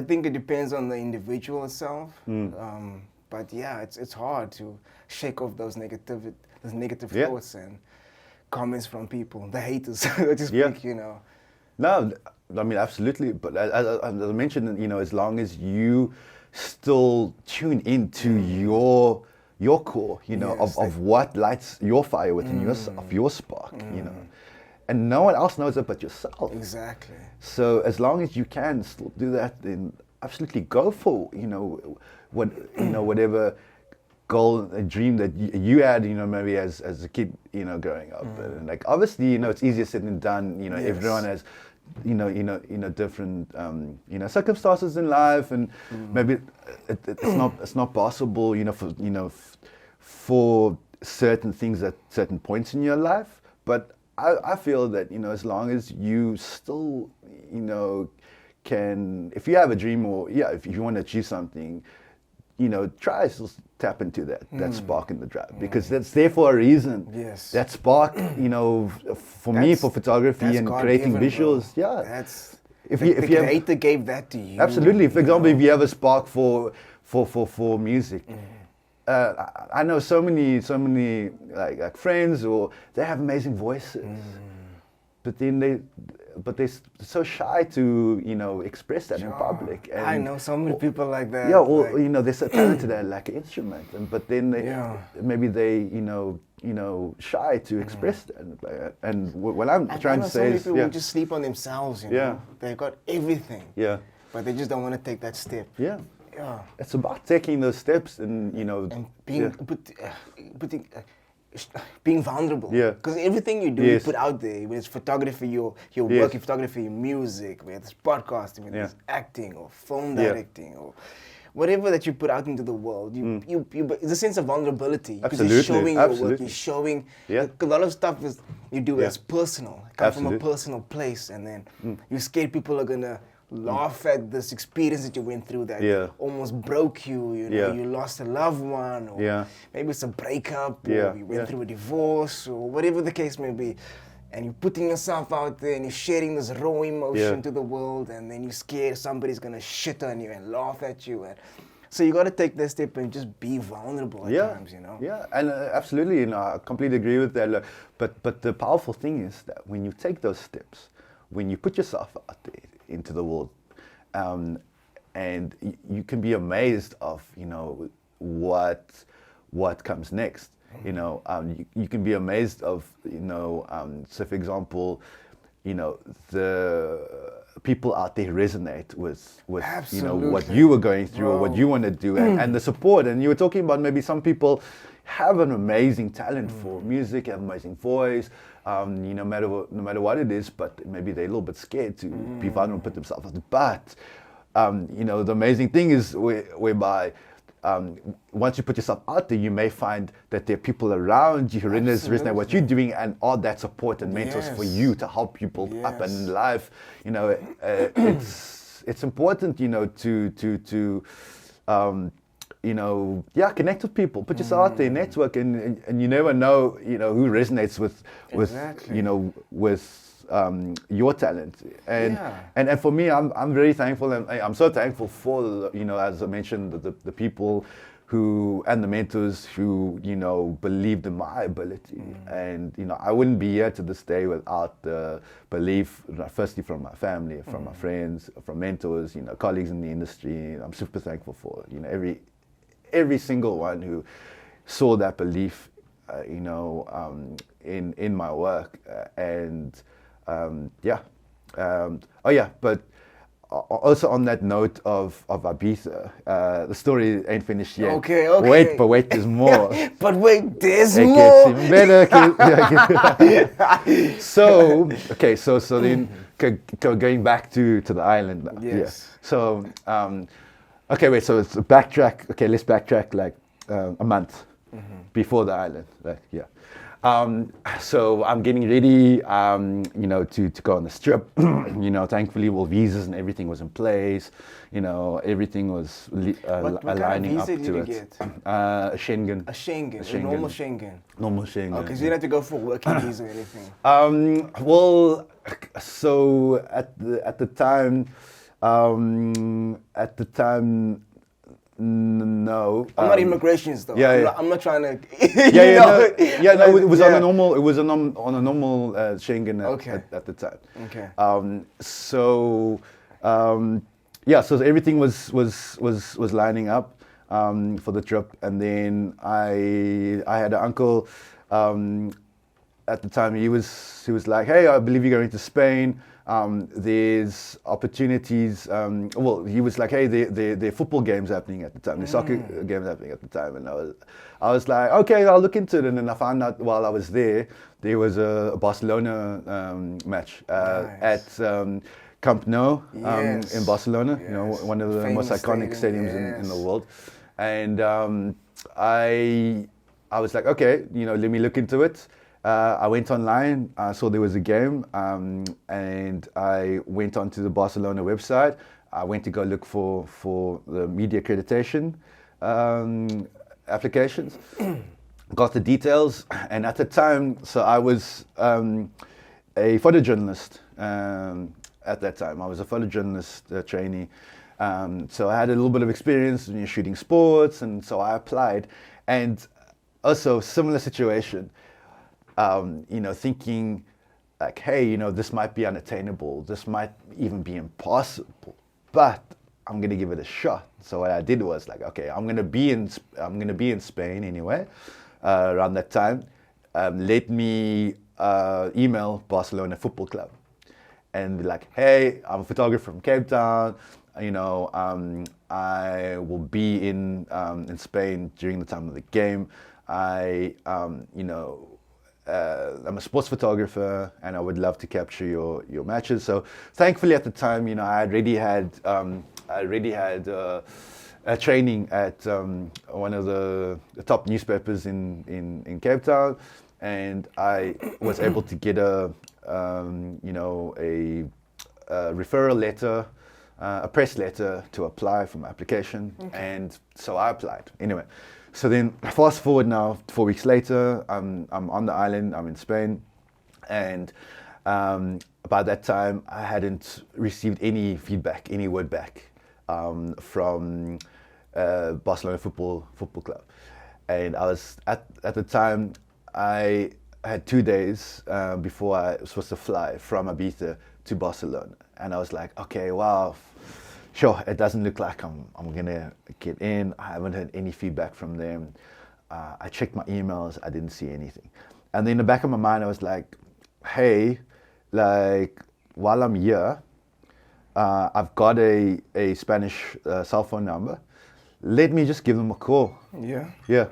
think it depends on the individual itself. But it's hard to shake off those negative thoughts and comments from people, the haters, so to speak, No, I mean, absolutely. But as I mentioned, as long as you still tune into your core, of what lights your fire within yourself, your spark, and no one else knows it but yourself. Exactly. So as long as you can still do that, then absolutely go for whatever goal, a dream that you had, maybe as a kid, growing up. And obviously, it's easier said than done. Everyone has, different, circumstances in life, and maybe it's not possible, for certain things at certain points in your life. But I feel that, as long as you still, can, if you have a dream or if you want to achieve something, try to tap into that spark in the drive, because that's there for a reason. Yes. That spark, for me, for photography and creating visuals, If the creator gave that to you. Absolutely. For example, if you have a spark for music, I know so many like friends, or they have amazing voices, but then they're so shy to express that in public. And I know so many people like that. Yeah, or they're so talented at like an instrument, but then maybe they shy to express that. And what I'm trying to say is, some people just sleep on themselves. They've got everything. Yeah, but they just don't want to take that step. Yeah. Yeah. It's about taking those steps and and being being vulnerable. Yeah. Because everything you do, you put out there, whether it's photography, your work in photography, your music, whether it's podcasting, whether it's acting or film directing or whatever that you put out into the world, it's a sense of vulnerability. Because you're showing your work, you're showing a lot of stuff is you do as personal, come from a personal place, and then you're scared people are gonna laugh at this experience that you went through that almost broke you. You lost a loved one, or maybe it's a breakup, or you went through a divorce, or whatever the case may be. And you're putting yourself out there and you're sharing this raw emotion to the world, and then you're scared somebody's gonna shit on you and laugh at you. And so you gotta take that step and just be vulnerable at times, Yeah, and absolutely, I completely agree with that. But the powerful thing is that when you take those steps, when you put yourself out there into the world, and you can be amazed of, you know, what comes next. You know, you can be amazed of, you know, so for example, you know, the people out there resonate with you know, what Absolutely. you were going through or what Bro. you want to do, and the support. And you were talking about maybe some people have an amazing talent for music, have amazing voice, you know, no matter what it is, but maybe they're a little bit scared to be vulnerable, put themselves out there. But you know, the amazing thing is whereby once you put yourself out there, you may find that there are people around you who resonate what you're doing and are that support and mentors for Yes. you to help you build up. And Yes. in life, you know, it's important, you know, to you know, yeah, connect with people, put yourself out there, network, and you never know, you know, who resonates with Exactly. you know, with your talent. And Yeah. and for me, I'm very thankful, and I'm so thankful for, you know, as I mentioned, the people who, and the mentors who, you know, believed in my ability. And, you know, I wouldn't be here to this day without the belief, firstly from my family, from my friends, from mentors, you know, colleagues in the industry. I'm super thankful for, you know, every single one who saw that belief, you know, in my work. Yeah. Oh yeah, but also on that note of Ibiza, the story ain't finished yet. Okay. Wait, there's more. But wait, there's It more. gets even better. So then going back to the island now. Yes. Yeah. So okay, wait. So it's a backtrack. Okay, let's backtrack like a month before the island. Like, yeah. So I'm getting ready, you know, to go on this trip. You know, thankfully, all visas and everything was in place. You know, everything was What kind of aligning up visa did to you it. get? Schengen. A Schengen, a Schengen. normal Schengen. Normal Schengen. Okay, so you didn't have to go for a working visa or anything. Well, so at the time, no. I'm not immigrations though. yeah, I'm not trying to. No, it was on Yeah. a normal. It was on a normal Schengen Okay. at the time. Okay. Yeah, so everything was lining up for the trip, and then I had an uncle at the time. He was like, "Hey, I believe you're going to Spain. There's opportunities." Well, he was like, "Hey, there are football games happening at the time. There's soccer games happening at the time." And I was like, "Okay, I'll look into it." And then I found out while I was there was a Barcelona match at Camp Nou Yes. in Barcelona. You know, Yes. one of the Famous most iconic stadium, stadiums in the yes. world. And I was like, okay, you know, let me look into it. I went online, I saw there was a game, and I went onto the Barcelona website. I went to go look for the media accreditation applications. Got the details, and at the time, so I was a photojournalist at that time. I was a photojournalist trainee. So I had a little bit of experience in shooting sports, and so I applied. And also, similar situation, you know, thinking like, hey, you know, this might be unattainable, this might even be impossible, but I'm gonna give it a shot. So what I did was like, okay, I'm gonna be in Spain anyway, around that time. Let me email Barcelona Football Club and be like, hey, I'm a photographer from Cape Town. You know, I will be in Spain during the time of the game. You know, I'm a sports photographer, and I would love to capture your matches. So, thankfully, at the time, you know, I already had a training at one of the top newspapers in Cape Town, and I was able to get a referral letter, a press letter to apply for my application, and so I applied. Anyway, so then fast forward now, 4 weeks later, I'm on the island, I'm in Spain, and by that time I hadn't received any feedback, any word back from Barcelona Football Club, and I was at the time I had 2 days before I was supposed to fly from Ibiza to Barcelona, and I was like, okay, wow, sure, it doesn't look like I'm gonna get in. I haven't heard any feedback from them. I checked my emails, I didn't see anything. And then in the back of my mind, I was like, hey, like, while I'm here, I've got a Spanish cell phone number. Let me just give them a call. Yeah. Yeah.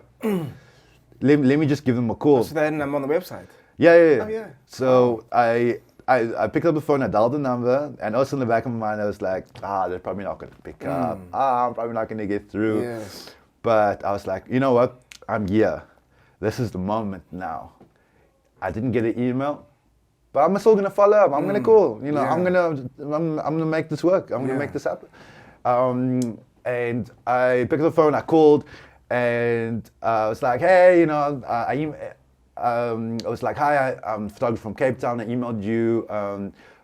let me just give them a call. So then I'm on the website. Yeah. Oh, yeah. So I picked up the phone, I dialed the number, and also in the back of my mind, I was like, they're probably not going to pick up. I'm probably not going to get through. Yes. But I was like, you know what? I'm here. This is the moment now. I didn't get an email, but I'm still going to follow up. I'm going to call. You know, Yeah. I'm going to make this work. I'm going to make this happen. And I picked up the phone, I called, and I was like, hey, you know, I was like, hi, I'm a photographer from Cape Town. I emailed you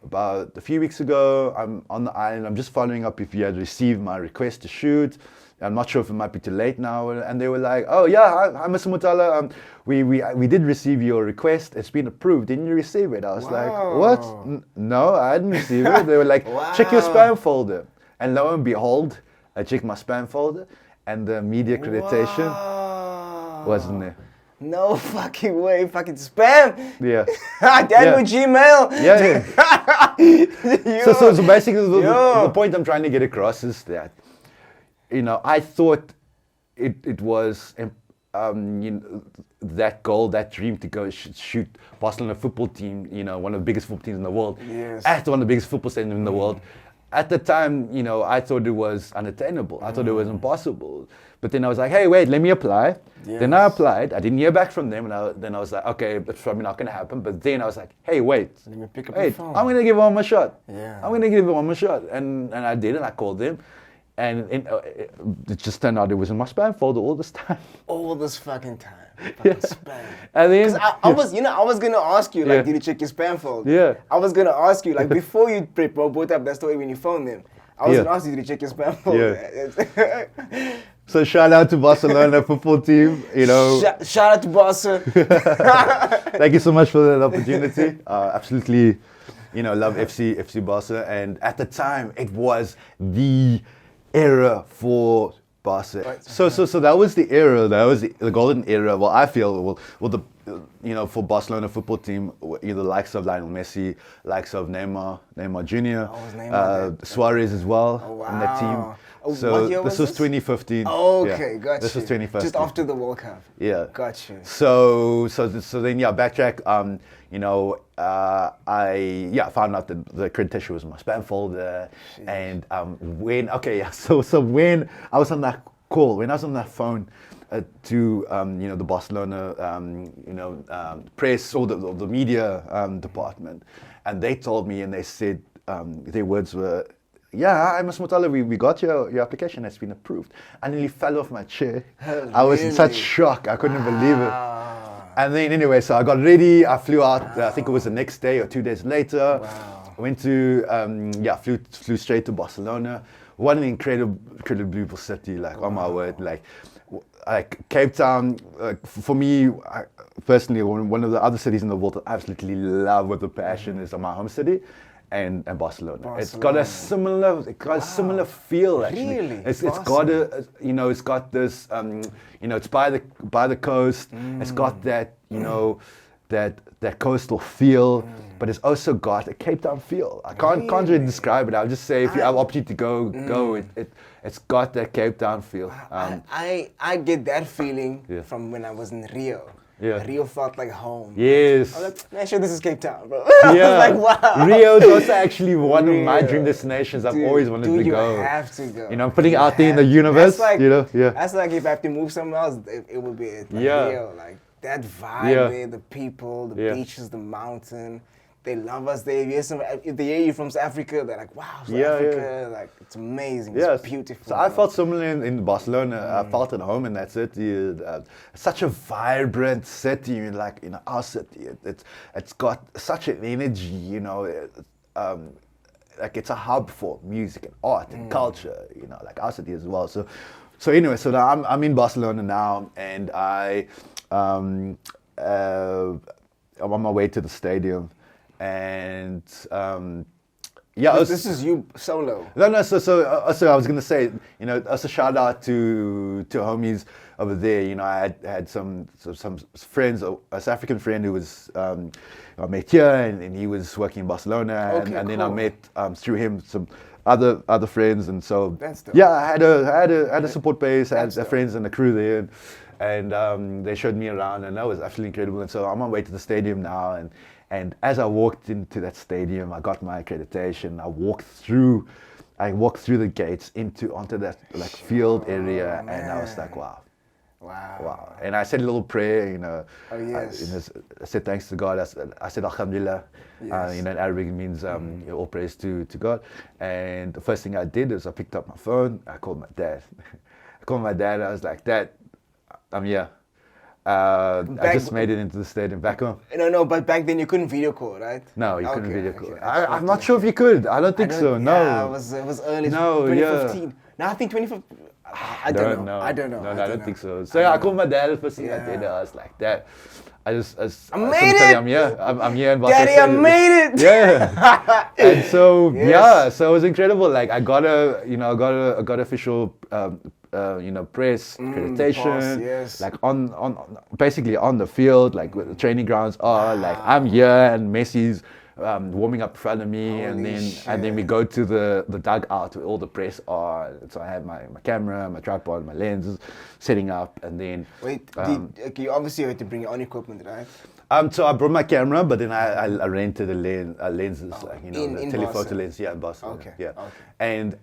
about a few weeks ago. I'm on the island. I'm just following up if you had received my request to shoot. I'm not sure if it might be too late now. And they were like, oh yeah, hi Mr. Motala. We did receive your request. It's been approved. Didn't you receive it? I was like, what? No, I didn't receive it. They were like, check your spam folder. And lo and behold, I checked my spam folder, and the media accreditation wasn't there. No fucking way, fucking spam. Yeah. Damn with Gmail. Yeah. So basically, the point I'm trying to get across is that, you know, I thought it was that goal, that dream to go shoot Barcelona football team, you know, one of the biggest football teams in the world, at one of the biggest football stadiums in the world. At the time, you know, I thought it was unattainable. I thought it was impossible. But then I was like, hey, wait, let me apply. Yes. Then I applied. I didn't hear back from them. And then I was like, okay, it's probably not going to happen. But then I was like, hey, wait. Let me pick up the phone. I'm going to give it one more shot. Yeah. I'm going to give it one more shot. And I did, and I called them. And it just turned out it was in my spam folder all this time. All this fucking time. Fucking spam. And then, I was gonna ask you, like, did you check your spam folder? Yeah. I was gonna ask you, like, before you brought up that story when you phoned them, I was gonna ask you, did you check your spam folder? Yeah. So shout out to Barcelona football team, you know. Shout out to Barca. Thank you so much for that opportunity. Absolutely, you know, love FC Barca. And at the time, it was the era for Barca. Right. So that was the era. That was the golden era. Well, I feel for Barcelona football team, the likes of Lionel Messi, likes of Neymar Jr., Suarez as well in that team. So this was 2015. Oh, okay, got you. This was 2015. Just after the World Cup. Yeah. Got you. So then backtrack. I found out that the accreditation was in my spam folder. Jeez. And when I was on that call, when I was on that phone to the Barcelona press or the media department, and they told me, and they said their words were, yeah, Mr. Motala, we got your application has been approved. I nearly fell off my chair. Really? I was in such shock. I couldn't believe it. And then anyway, so I got ready. I flew out. I think it was the next day or 2 days later. Wow. I went to flew straight to Barcelona. What an incredibly beautiful city! Like, oh my word, like Cape Town. For me personally, one of the other cities in the world that I absolutely love with a passion is my home city. And Barcelona. It's got a similar feel actually. Really? It's got it's got this it's by the coast. It's got that that coastal feel, but it's also got a Cape Town feel. I can't really describe it. I'll just say if you have opportunity to go. It's got that Cape Town feel. I get that feeling from when I was in Rio. Yeah. Rio felt like home. Yes. I was like, man, sure, this is Cape Town, bro. Yeah. I was like, wow. Rio is also actually one of my dream destinations. I've always wanted to go. You have to go. I'm putting it out there in the universe. That's like if I have to move somewhere else, it would be it. Like Rio, like that vibe there, the people, the beaches, the mountain. They love us. If they hear you from South Africa, they're like, wow, South Africa, like it's amazing. It's beautiful. So I felt similar in Barcelona. I felt at home in that city. Such a vibrant city, like our city. It's got such an energy, like it's a hub for music and art and culture, like our city as well. So anyway, so now I'm in Barcelona now, and I'm on my way to the stadium. And Yeah, This is you solo. No. So I was gonna say, you know, as a shout out to homies over there. You know, I had some friends, a South African friend who was I met here, and he was working in Barcelona, Okay, and then I cool. met through him some other friends, and so That's dope. yeah, I had a support base, I had That's dope. friends and a crew there, and they showed me around, and that was absolutely incredible. And so I'm on my way to the stadium now, and as I walked into that stadium, I got my accreditation. I walked through the gates onto that like field area, and I was like, wow. Wow. And I said a little prayer, you know. Oh, yes. I said thanks to God. I said Alhamdulillah. Yes. You know, in Arabic it means all praise to God. And the first thing I did is I picked up my phone. I called my dad. I was like, Dad, I'm here. I just made it into the stadium back home. No, but back then you couldn't video call, right? No, you couldn't Okay, video okay, call. that's I'm not sure if you could. I don't think so. No. Yeah, it was early. No, 2015. No, I think 2015. I don't know. No, I don't think so. So I yeah, I don't called my dad. The first thing I Yeah. did, I was like, Dad, I just made tell you it! I'm here. I'm here in Daddy, I Barcelona. made it! Yeah. And so Yes. yeah, so it was incredible. Like I got official press accreditation. pass, yes. Like on basically on the field, like where the training grounds are. Like I'm here and Messi's warming up in front of me, and then we go to the dugout where all the press are. So I have my camera, my tripod, my lenses, setting up, and then Wait, you obviously had to bring your own equipment, right? so I brought my camera, but then I rented lenses, like in the telephoto Barcelona. lens, in Barcelona. Okay, Yeah. okay. And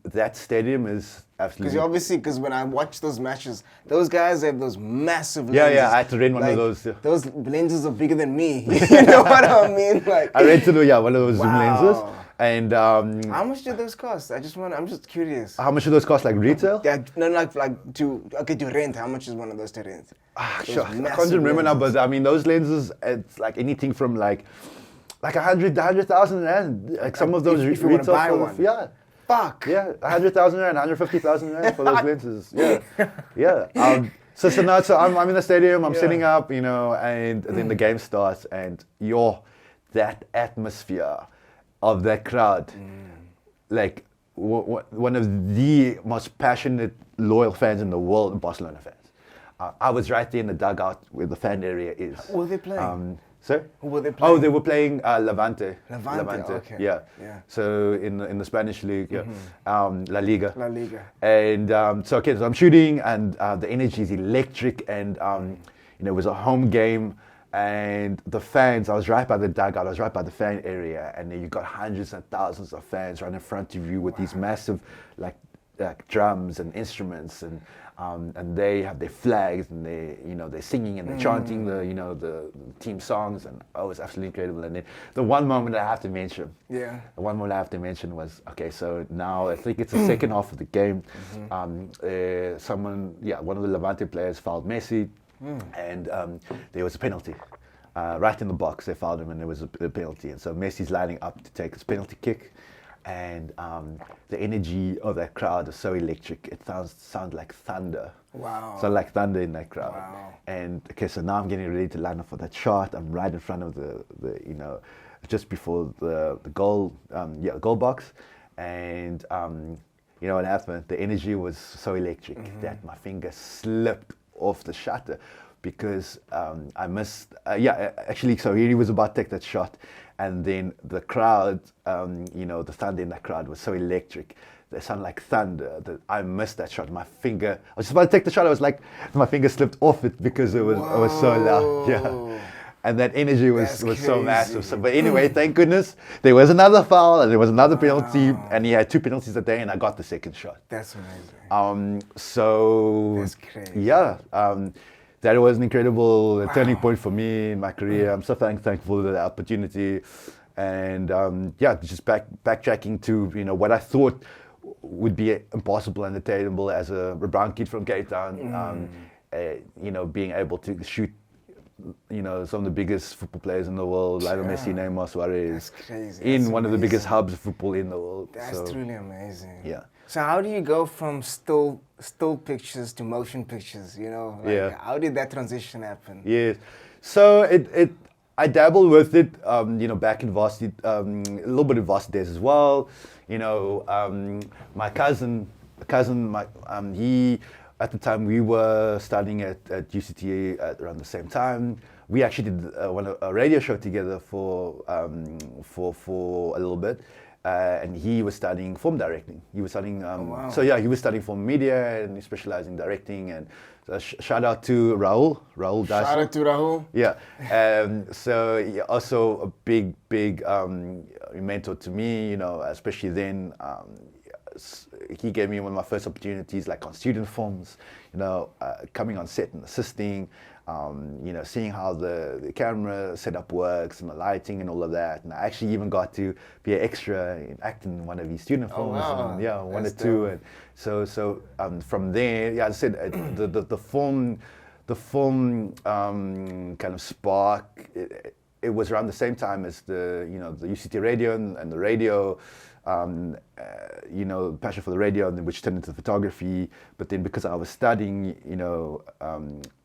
that stadium is absolutely. Because when I watch those matches, those guys have those massive Yeah, lenses. yeah, I had to rent one of Like, those, yeah. Those lenses are bigger than me. You know what I mean? Like, I rented one of those zoom lenses, Wow. and how much did those cost? I'm just curious. how much do those cost, like retail? Yeah, no, like to rent. How much is one of those to rent? Those Sure. I can't massive remember now, lenses. but I mean those lenses, it's like anything from like 100,000 rand. Like some of those if you wanna retail buy for- one. Yeah. Fuck. Yeah, 100,000 rand, 150,000 rand for those lenses. Yeah, yeah. So now, I'm in the stadium. I'm setting up, you know, and then the game starts, and that atmosphere of that crowd, like one of the most passionate, loyal fans in the world, Barcelona fans. I was right there in the dugout where the fan area is. Who were they playing? Sorry? Who were they Oh, playing? they were playing Levante. Levante, okay. Yeah. Yeah. So in the Spanish league, yeah. La Liga. La Liga. And so I'm shooting, and the energy is electric, and it was a home game, and the fans. I was right by the dugout. I was right by the fan area, and then you got hundreds and thousands of fans right in front of you with these massive, like drums and instruments, and they have their flags, and they're singing and they're chanting the team songs, and it was absolutely incredible. And then the one moment I have to mention, was, okay, so now I think it's the second half of the game. One of the Levante players fouled Messi, and there was a penalty. Right in the box, they fouled him, and there was a penalty. And so Messi's lining up to take his penalty kick, and the energy of that crowd is so electric. It sounds like thunder. Wow. So like thunder in that crowd. Wow. And okay, so now I'm getting ready to line up for that shot. I'm right in front of the just before the goal goal box, and you know what happened? The energy was so electric that my finger slipped off the shutter, because I missed. Actually, so he was about to take that shot, and then the crowd, the thunder in that crowd was so electric. They sound like thunder that I missed that shot. My finger, I was just about to take the shot. I was like, my finger slipped off it because it was so loud. Yeah. And that energy was so massive. So, but anyway, thank goodness there was another foul and there was another penalty, and he had 2 penalties that day, and I got the second shot. That's amazing. So That's crazy. Yeah, that was an incredible turning point for me in my career. I'm so thankful for the opportunity, and just backtracking to what I thought would be impossible and attainable as a brown kid from Cape Town. Being able to shoot some of the biggest football players in the world, Lionel Messi, Neymar, Suarez, That's crazy. in That's one of the biggest amazing. hubs of football in the world. That's truly amazing. Yeah. So how do you go from still pictures to motion pictures? Yeah. How did that transition happen? Yes. So I dabble with it, back in varsity, a little bit of varsity days as well. My cousin, he, at the time we were studying at UCT around the same time. We actually did a radio show together for a little bit. And he was studying film directing. He was studying, wow. so yeah, he was studying film media and he specialized in directing. And so shout out to Raul Dyson. Shout out to Rahul. Yeah, so yeah, also a big mentor to me. Especially then. He gave me one of my first opportunities, like on student films. Coming on set and assisting. Seeing how the camera setup works and the lighting and all of that. And I actually even got to be an extra in acting in one of these student films. Wow. And, yeah, one or That's two. dope. And so from there, yeah, as I said, the film kind of spark. It was around the same time as the UCT radio and the radio. Passion for the radio, and which turned into photography. But then because I was studying,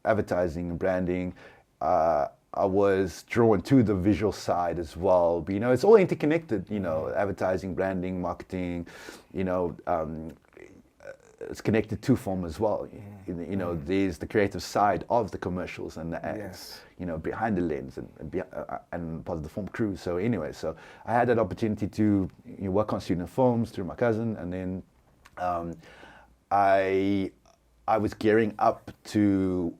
advertising and branding, I was drawn to the visual side as well. But, it's all interconnected, advertising, branding, marketing, it's connected to film as well. There's the creative side of the commercials and the ads, behind the lens and part of the film crew. So anyway, so I had that opportunity to work on student films through my cousin, and then I was gearing up to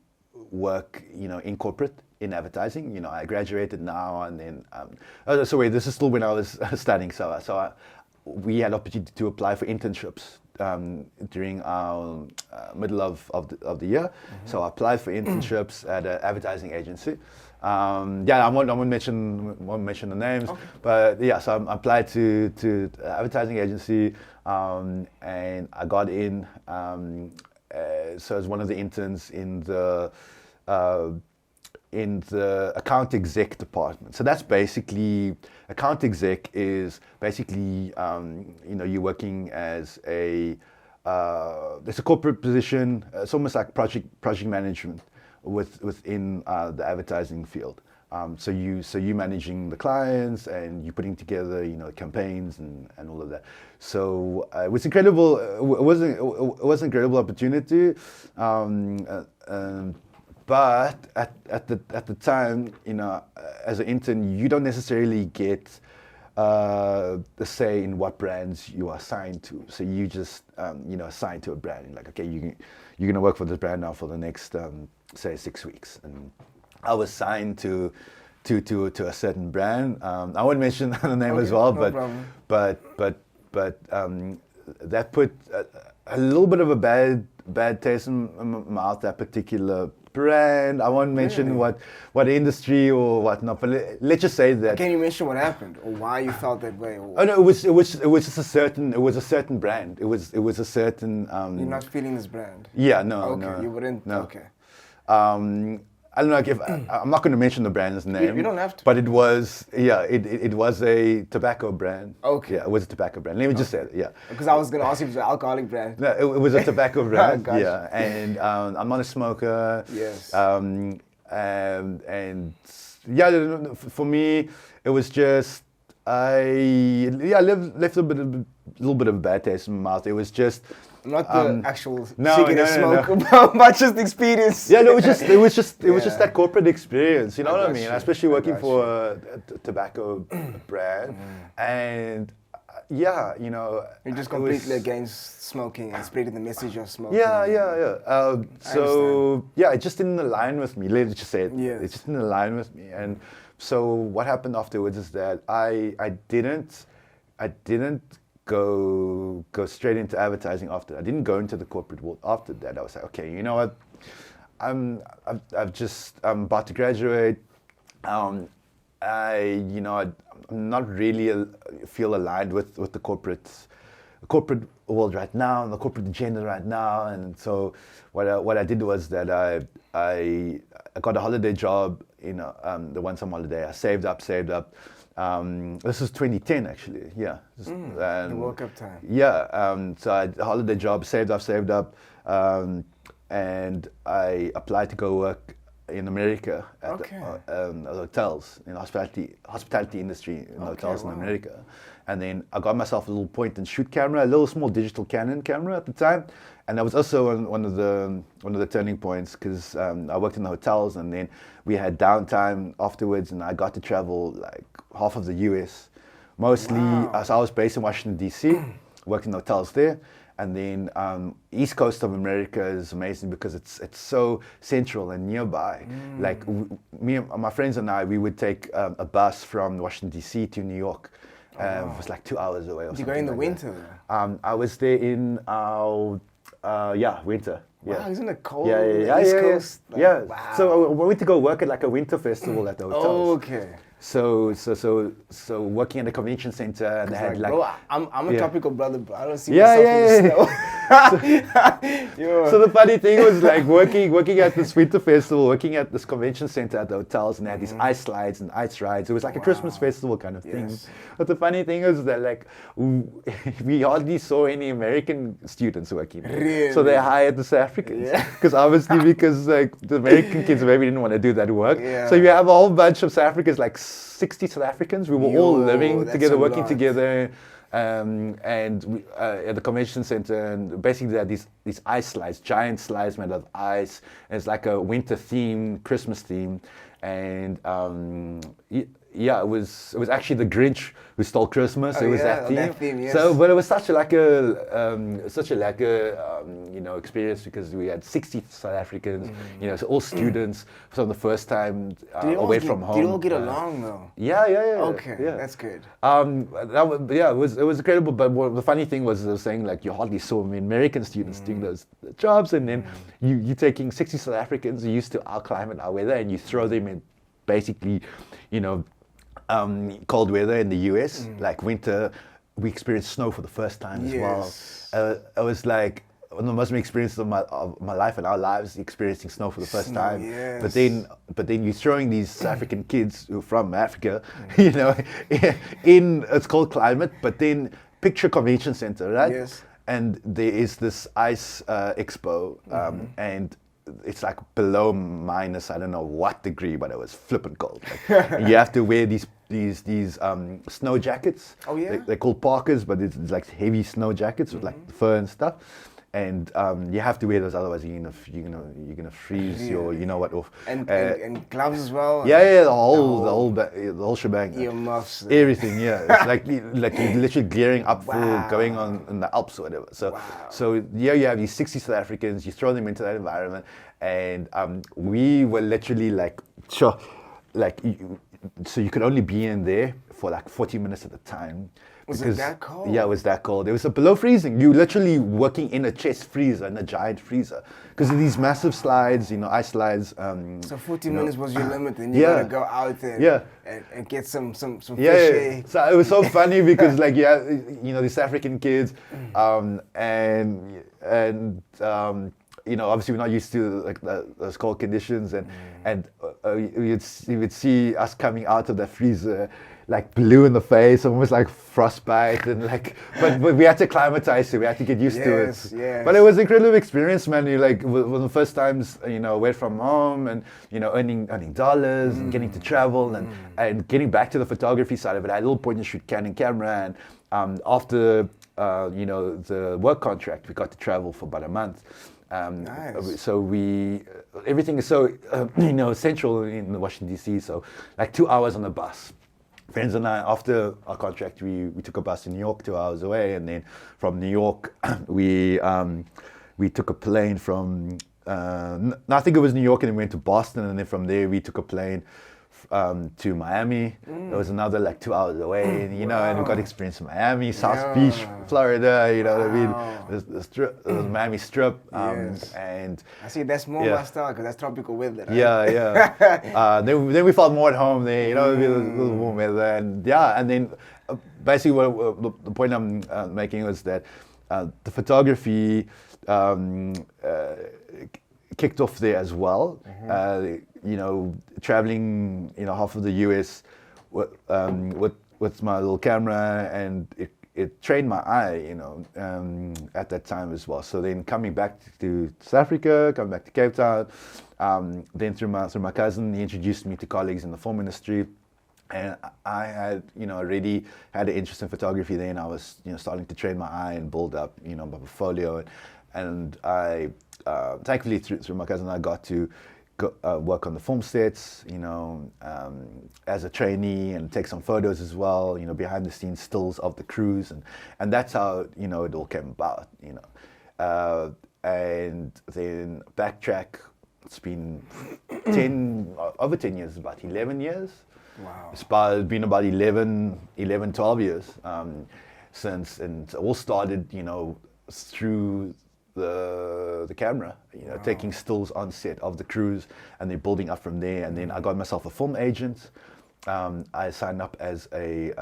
work, in corporate, in advertising. I graduated now, and then this is still when I was studying. So we had opportunity to apply for internships during our middle of the year. Mm-hmm. So I applied for internships at an advertising agency. I won't mention the names, okay. But yeah, so I applied to advertising agency, and I got in. So as one of the interns in the account exec department. So that's basically, account exec is basically, you're working as it's a corporate position. It's almost like project management within the advertising field. So you managing the clients and you putting together, campaigns and all of that. So it was incredible. It was an incredible opportunity. But at the time, as an intern, you don't necessarily get the say in what brands you are assigned to. So you just assigned to a brand. Like, okay, you're gonna work for this brand now for the next say 6 weeks. And I was signed to a certain brand. I won't mention the name as well, but that put a little bit of a bad taste in my mouth. That particular brand. I won't mention what industry or whatnot, but let's just say that. Can you mention what happened or why you felt that way? Oh no, it was just a certain brand. It was a certain. You're not feeling this brand. Yeah, no, okay, no. You wouldn't. No. Okay. I don't know if I'm not going to mention the brand's name. You don't have to. But it was it was a tobacco brand. Okay. Yeah, it was a tobacco brand. Let me just say it. Yeah. Because I was going to ask you if it's an alcoholic brand. No, it was a tobacco brand. Gotcha. Yeah, and I'm not a smoker. Yes. And yeah, for me, it was just left a little bit of a bad taste in my mouth. It was just. Not the actual no, cigarette smoke, no. but just the experience. Yeah, no, it was just that corporate experience. You know what I mean? You. Especially working for a tobacco brand, and You're just completely against smoking and spreading the message of smoking. Yeah. So yeah, it just didn't align with me. Let's just say it. Yes. It just didn't align with me, and so what happened afterwards is that I didn't go straight into advertising after that. I didn't go into the corporate world after that. I was like, okay, you know what? I'm about to graduate. I'm not really feel aligned with the corporate world right now, the corporate agenda right now. And so what I did was that I got a holiday job in the one summer holiday. I saved up. This was 2010 actually, yeah. The World Cup time. Yeah, so I had a holiday job, saved up, and I applied to go work in America at Okay. the hotels, in hospitality industry in hotels in wow. America. And then I got myself a little point and shoot camera, a little small digital Canon camera at the time. And that was also one of the turning points, because I worked in the hotels, and then we had downtime afterwards, and I got to travel like half of the US. Mostly, so I was based in Washington, D.C., worked in hotels there. And then East Coast of America is amazing because it's so central and nearby. Like me and my friends and I, we would take a bus from Washington, D.C. to New York. It was like 2 hours away or Did something. you go in the like winter? that. I was there in winter. Yeah. Wow, isn't it cold? Yeah, on yeah, the yeah, East yeah, Coast? yeah. Like, Yeah. Wow. So we went to go work at like a winter festival at the hotels. Oh, okay. So working at the convention center, and they had like bro, I'm a yeah. tropical brother, bro. I don't see Yeah, myself in the snow. Yo. So the funny thing was like working at this winter festival, working at this convention center at the hotels, and they had these ice slides and ice rides. It was like a Christmas festival kind of thing. Yes. But the funny thing is that like we hardly saw any American students working there. Really? So they hired the South Africans. Yeah. Because because like the American kids maybe didn't want to do that work. Yeah. So you have a whole bunch of South Africans, like 60 South Africans. We were all Yo, living that's together, a working lot. together. And we, at the convention center, and basically they had these ice slides, giant slides made of ice. And it's like a winter theme, Christmas theme, and yeah, it was actually the Grinch who stole Christmas. Oh, it was yeah, that theme. that theme, yes. So, but it was such a experience, because we had 60 South Africans, so all students from the first time away from home. Did you all get along though? Yeah. Okay, yeah. that's good. It was incredible. But the funny thing was, they were saying like you hardly saw American students doing those jobs, and then you taking 60 South Africans who used to our climate, our weather, and you throw them in basically, cold weather in the US, like winter. We experienced snow for the first time as Yes. well. It was like one of the most experiences of my life and our lives, experiencing snow for the first Snow, time. yes. But then you're throwing these African kids who are from Africa, in it's cold climate, but then picture convention center, right? Yes. And there is this ice expo, and it's like below minus, I don't know what degree, but it was flippin' cold. Like, you have to wear these snow jackets. Oh, yeah? They're called parkas, but it's like heavy snow jackets with like fur and stuff. And you have to wear those, otherwise you're gonna freeze your off. And gloves as well. Yeah, the whole shebang. Earmuffs. Everything, yeah. It's like you're literally gearing up for Wow. going on in the Alps or whatever. So you have these 60 South Africans, you throw them into that environment, and we were literally so you could only be in there for like 40 minutes at a time. Was it that cold? Yeah, it was that cold. It was below freezing. You literally working in a chest freezer, in a giant freezer, because of these massive slides, ice slides. So 40 minutes was your limit, and you Yeah. gotta go out there Yeah. and get some fresh Yeah, air. so it was so funny because these African kids, and obviously we're not used to like those cold conditions, and you would see us coming out of the freezer like blue in the face, almost like frostbite, and but we had to acclimatize to it. We had to get used to it. Yes. But it was an incredible experience, man. You one of the first times, away from home, and earning dollars, and getting to travel, and getting back to the photography side of it. I had a little point and shoot Canon camera, and after the work contract, we got to travel for about a month. Nice. So everything is so central in Washington D.C. So like 2 hours on the bus. Friends and I, after our contract, we took a bus to New York, 2 hours away, and then from New York we took a plane from I think it was New York, and then we went to Boston, and then from there we took a plane to Miami. It was another like 2 hours away, and we got experience in Miami, South Beach, Florida. What I mean, the strip, the Miami Strip, Yes. and I see that's more my style, because that's tropical weather. Right? yeah. Then we felt more at home there, with a little warm weather, and then basically the point I'm making was that the photography kicked off there as well. Traveling half of the US with my little camera, and it trained my eye, at that time as well. So then coming back to South Africa, coming back to Cape Town, Then through my cousin, he introduced me to colleagues in the film industry. And I had, already had an interest in photography then. I was, starting to train my eye and build up, my portfolio. And I, thankfully, through my cousin, I got to work on the film sets, as a trainee, and take some photos as well, behind the scenes stills of the crews. And that's how, it all came about, and then backtrack, it's been over 10 years, about 11 years. Wow. It's been about 11, 12 years since, and it all started, through the camera, Wow. taking stills on set of the crews, and then building up from there. And then I got myself a film agent. I signed up as a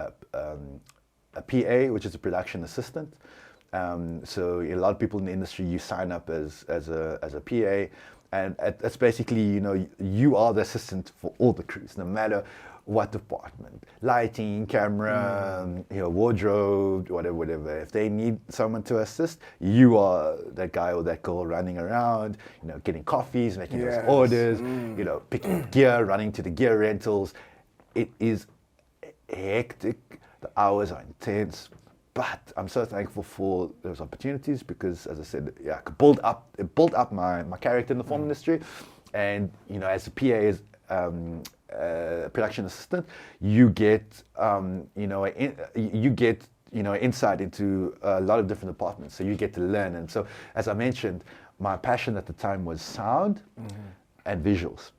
PA, which is a production assistant. So a lot of people in the industry, you sign up as a PA, and that's basically, you are the assistant for all the crews, no matter what department, lighting, camera, wardrobe, whatever. If they need someone to assist, you are that guy or that girl running around, getting coffees, making those orders, picking up gear, running to the gear rentals. It is hectic. The hours are intense, but I'm so thankful for those opportunities because, as I said, I could build up my character in the film industry, and as a PA, production assistant, you get insight into a lot of different departments, so you get to learn. And so, as I mentioned, my passion at the time was sound and visuals,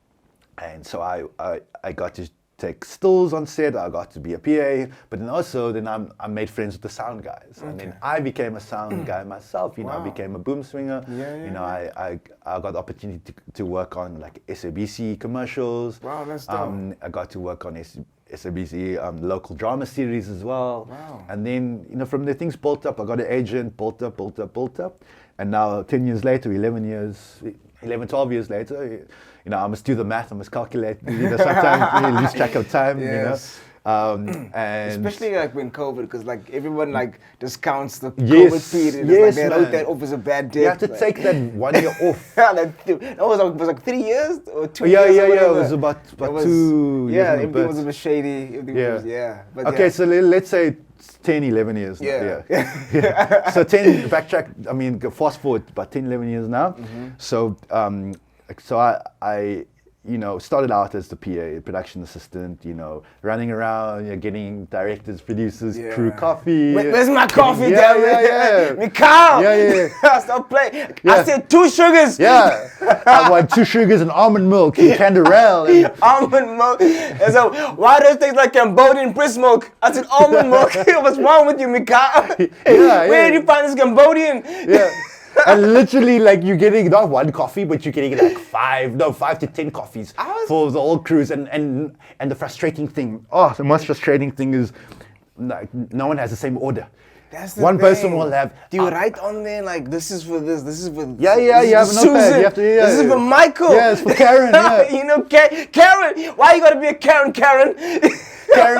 and so I got to take stills on set. I got to be a PA, but then I made friends with the sound guys, and then I became a sound guy myself. I became a boom swinger. I got the opportunity to work on like SABC commercials. Wow, that's dope. I got to work on SABC local drama series as well. Wow. And then from there things built up. I got an agent, built up, and now 10 years later, 12 years later, I must do the math, I must calculate, sometimes you lose track of time, Yes. And especially like when COVID, because like everyone like discounts the Yes, COVID period. yes, It's like they wrote man. that off as a bad debt. you have to take that 1 year off. That was like 3 years or 2 Yeah, years. yeah, or yeah. It whatever. was about It was- 2 years. Yeah, and a everything bit. was a bit shady. Everything Yeah. was, but Okay, yeah. so let's say 10, 11 years now. Yeah. Yeah. So 10, backtrack, fast forward about 10, 11 years now. So I started out as the PA, production assistant, running around, getting directors, producers, crew coffee. Where's my coffee, Yeah, damn it? yeah. Mikhail! Yeah. Stop playing. Yeah. I said 2 sugars. Yeah, I want 2 sugars and almond milk and canderel. And Almond milk. And so, why does it taste like Cambodian breast milk? I said almond milk. What's wrong with you, Mikhail? Where did you find this Cambodian? yeah. And literally, like, you're getting not 1 coffee, but you're getting like 5 to 10 coffees for the whole cruise. And the frustrating thing, the most frustrating thing is like, no one has the same order. That's the One thing. person will have. Do you write on there like this is for this, this is for Yeah, this you is have for a notepad. Susan, You have to, this is for Michael. Yeah, it's for Karen. Yeah. Karen. Why you gotta be a Karen? Karen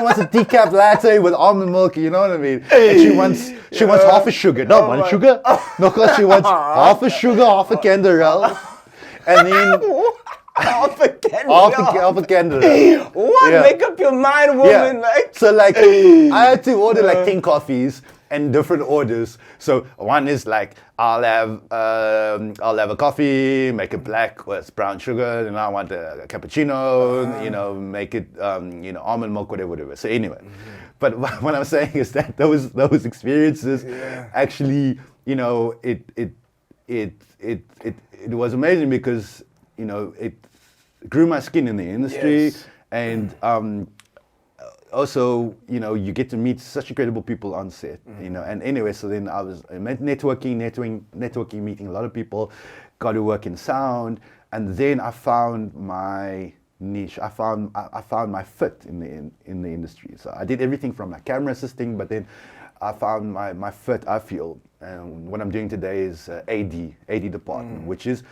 wants a decaf latte with almond milk. You know what I mean? And she wants half a sugar, not 1 sugar. No, because she wants half a sugar, half a canderel, and then Half a candle. half a canderel. What? Yeah. Make up your mind, woman. Like. So like I had to order like 10 coffees and different orders. So one is like I'll have a coffee, make it black with brown sugar, and I want a cappuccino, make it almond milk, whatever. So anyway, but what I'm saying is that those experiences actually, it was amazing because it grew my skin in the industry. Yes. And also, you get to meet such incredible people on set, and anyway, so then I was networking, meeting a lot of people, got to work in sound, and then I found my niche. I found my fit in the industry. So I did everything from like camera assisting, but then I found my fit, I feel. And what I'm doing today is AD department, which is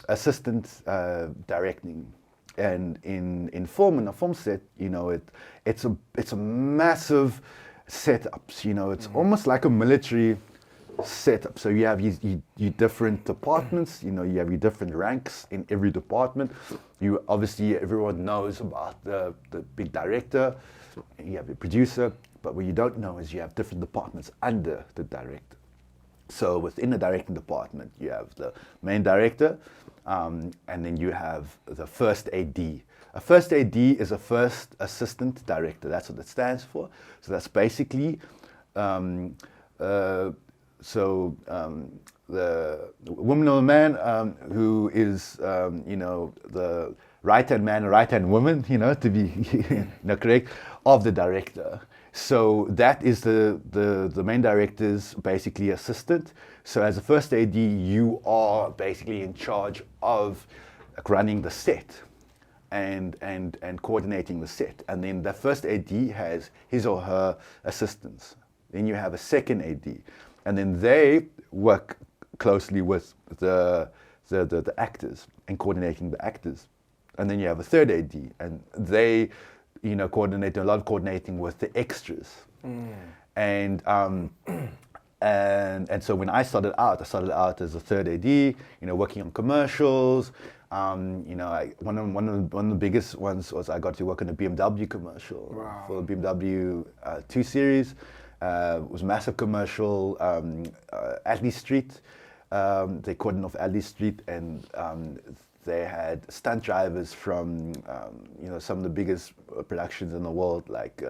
assistant directing. And in film, in a film set, it's a massive setups. It's almost like a military setup. So you have your different departments. You have your different ranks in every department. You obviously, everyone knows about the big director. You have the producer, but what you don't know is you have different departments under the director. So within the directing department, you have the main director, and then you have the first AD. A first AD is a first assistant director. That's what it stands for. So that's basically the woman or the man who is, the right-hand man or right-hand woman, to be correct, of the director. So that is the main director's basically assistant. So as a first AD, you are basically in charge of running the set and coordinating the set. And then the first AD has his or her assistants. Then you have a second AD. And then they work closely with the actors and coordinating the actors. And then you have a third AD, and they coordinate a lot of coordinating with the extras. And so when I started out as a third AD, working on commercials. One of the biggest ones was I got to work on a BMW commercial. Wow. For the BMW 2 Series. It was a massive commercial, Adley Street. They cordoned off Adley Street, and they had stunt drivers from some of the biggest productions in the world, like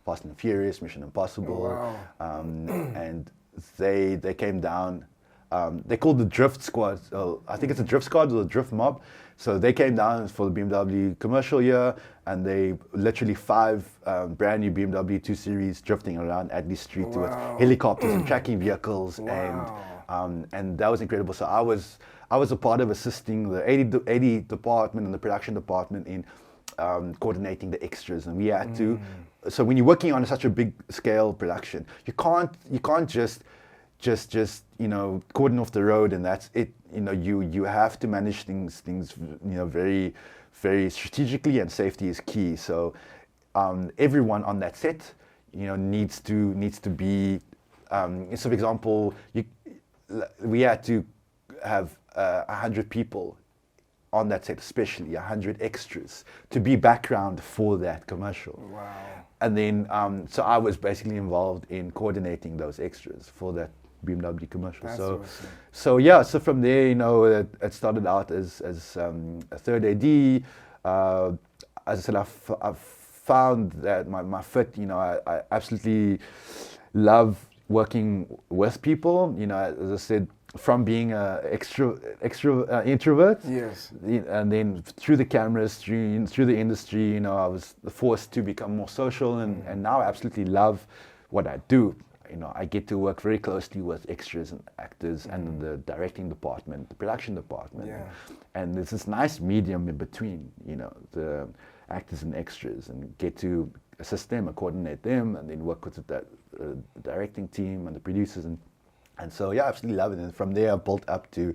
Fast and Furious, Mission Impossible. Wow. And they came down. They called the Drift Squad. I think it's a Drift Squad or the Drift Mob. So they came down for the BMW commercial year, and they literally 5 brand new BMW 2 Series drifting around Adley Street with helicopters and tracking vehicles. Wow. And that was incredible. So I was a part of assisting the AD department and the production department in coordinating the extras, and we had to. So when you're working on such a big scale production, you can't just cordon off the road and that's it. You have to manage things very, very strategically, and safety is key. So everyone on that set needs to be. So for example, we had to have 100 people on that set, especially 100 extras, to be background for that commercial. Wow. And then, so I was basically involved in coordinating those extras for that BMW commercial. That's so, awesome. so from there, it started out as a third AD. As I said, I've found that my fit. I absolutely love working with people. As I said, from being an introvert, Yes. and then through the cameras, through the industry, I was forced to become more social, and now I absolutely love what I do. I get to work very closely with extras and actors and the directing department, the production department, and there's this nice medium in between, the actors and extras, and get to assist them and coordinate them, and then work with the directing team and the producers, and so I absolutely love it. And from there, I built up to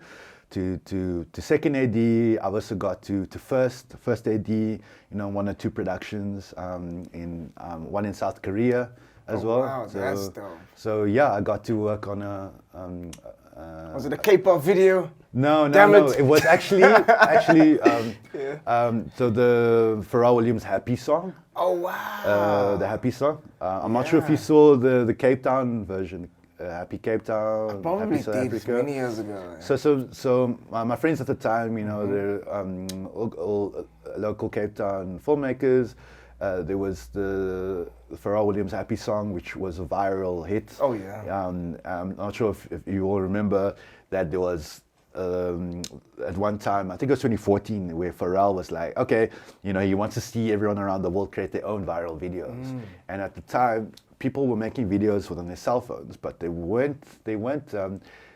second AD. I've also got to first AD. 1 or 2 productions, in one in South Korea as well. Wow, that's dope. So I got to work on a. Was it a K-pop video? No, Damn no. it. It was actually so the Pharrell Williams Happy song. Oh wow. The Happy song. I'm not sure if you saw the Cape Town version. Happy Cape Town. Probably Happy South did Africa. many years ago. So my friends at the time, they're all local Cape Town filmmakers. There was the Pharrell Williams Happy song, which was a viral hit. Oh yeah. I'm not sure if you all remember that there was at one time, I think it was 2014, where Pharrell was like, okay, he wants to see everyone around the world create their own viral videos. And at the time, people were making videos on their cell phones, but they weren't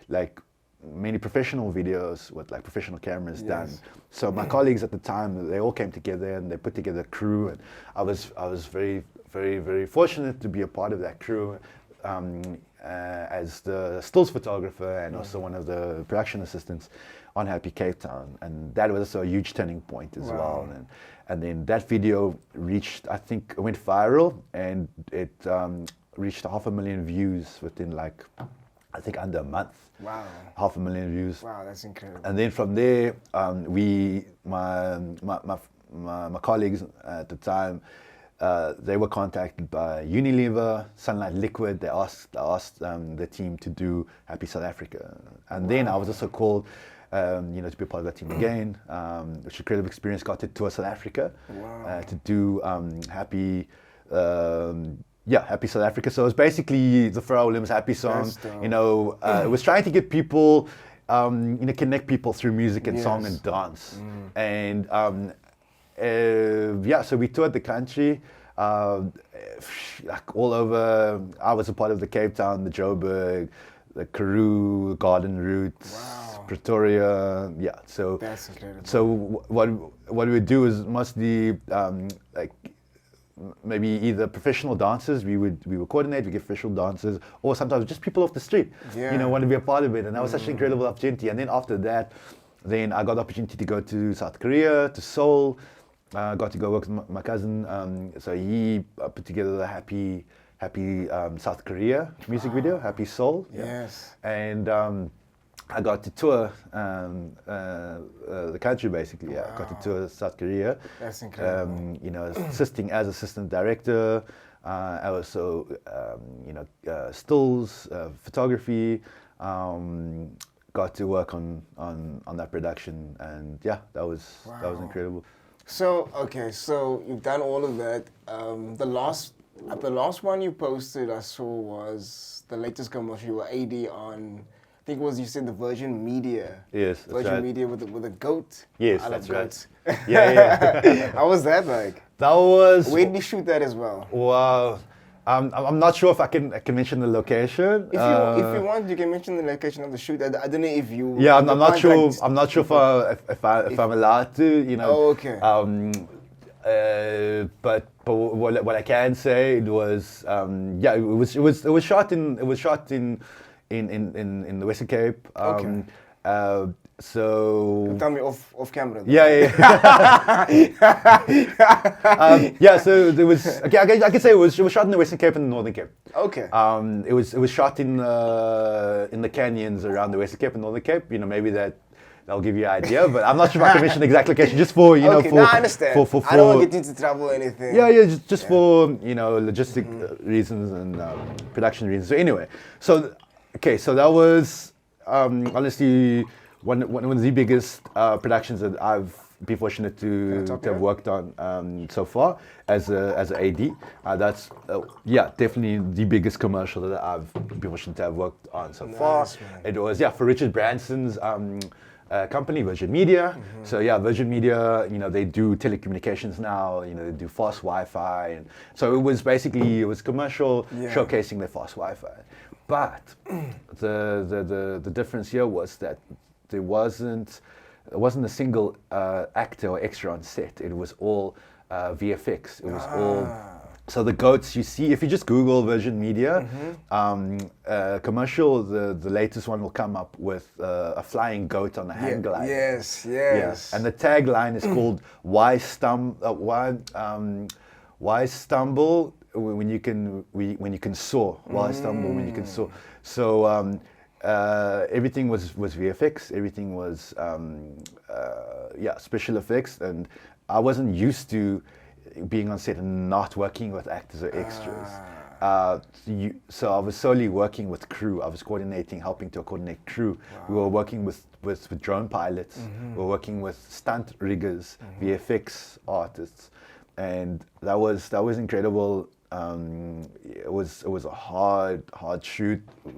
like many professional videos with like professional cameras done. So my colleagues at the time, they all came together and they put together a crew, and I was very, very, very fortunate to be a part of that crew. As the stills photographer and also one of the production assistants on Happy Cape Town, and that was also a huge turning point as well. And then that video reached, I think, it went viral, and it reached 500,000 views within like I think under a month. Wow. 500,000 views. Wow, that's incredible. And then from there, my colleagues at the time, they were contacted by Unilever, Sunlight Liquid. They asked the team to do Happy South Africa, and then I was also called, to be part of that team again, which was a incredible experience. Got to tour South Africa to do Happy. Happy South Africa. So it was basically the Pharrell Williams Happy song. It was trying to get people, connect people through music and song and dance. And so we toured the country, like all over. I was a part of the Cape Town, the Joburg, the Karoo, Garden Route, Pretoria. Yeah, so that's incredible. So what we would do is mostly maybe either professional dancers, we would coordinate, we get official dancers, or sometimes just people off the street, want to be a part of it. And that was such an incredible opportunity. And then after that, then I got the opportunity to go to South Korea, to Seoul. Got to go work with my cousin. So he put together the Happy South Korea music video, Happy Seoul. Yes. And I got to tour the country basically. Yeah, I got to tour South Korea. That's incredible. Assisting as assistant director. I also, stills, photography. Got to work on that production, and yeah, that was incredible. So you've done all of that. The last one you posted I saw was the latest commercial. You were AD on, I think it was, you said, the Virgin Media. Yes, that's Virgin right. Media with a goat. Yes, I love that's goats. right. Yeah. How was that like? That was. Where did you shoot that as well? Wow. I'm not sure if I can mention the location. If you want, you can mention the location of the shoot. I don't know if you. Yeah, I'm not sure. I'm not sure if I'm allowed to. Oh, okay. But what I can say, it was it was shot in the Western Cape. Okay. So tell me off camera. Yeah. So there was. Okay, I can say it was shot in the Western Cape and the Northern Cape. Okay. It was shot in the canyons around the Western Cape and Northern Cape. Maybe that'll give you an idea, but I'm not sure if I can mention the exact location. Just for I understand. I don't want to get into trouble or anything. Yeah, just for logistic reasons and production reasons. So anyway, so that was honestly one of the biggest productions that I've been fortunate to have worked on so far as an AD. That's definitely the biggest commercial that I've been fortunate to have worked on so far. Man. It was for Richard Branson's company, Virgin Media. So Virgin Media, they do telecommunications now. They do fast Wi-Fi, and so it was commercial showcasing their fast Wi-Fi. But the difference here was that there wasn't a single actor or extra on set. It was all VFX. It was all. So the goats you see, if you just Google Virgin Media commercial, the latest one will come up with a flying goat on a hang glider. Yes. And the tagline is called "Why stumble when you can soar? Why stumble when you can soar?" So everything was VFX. Everything was special effects, and I wasn't used to being on set and not working with actors or extras. So I was solely working with crew. I was helping to coordinate crew. Wow. We were working with drone pilots. We were working with stunt riggers, VFX artists, and that was incredible. It was a hard shoot. It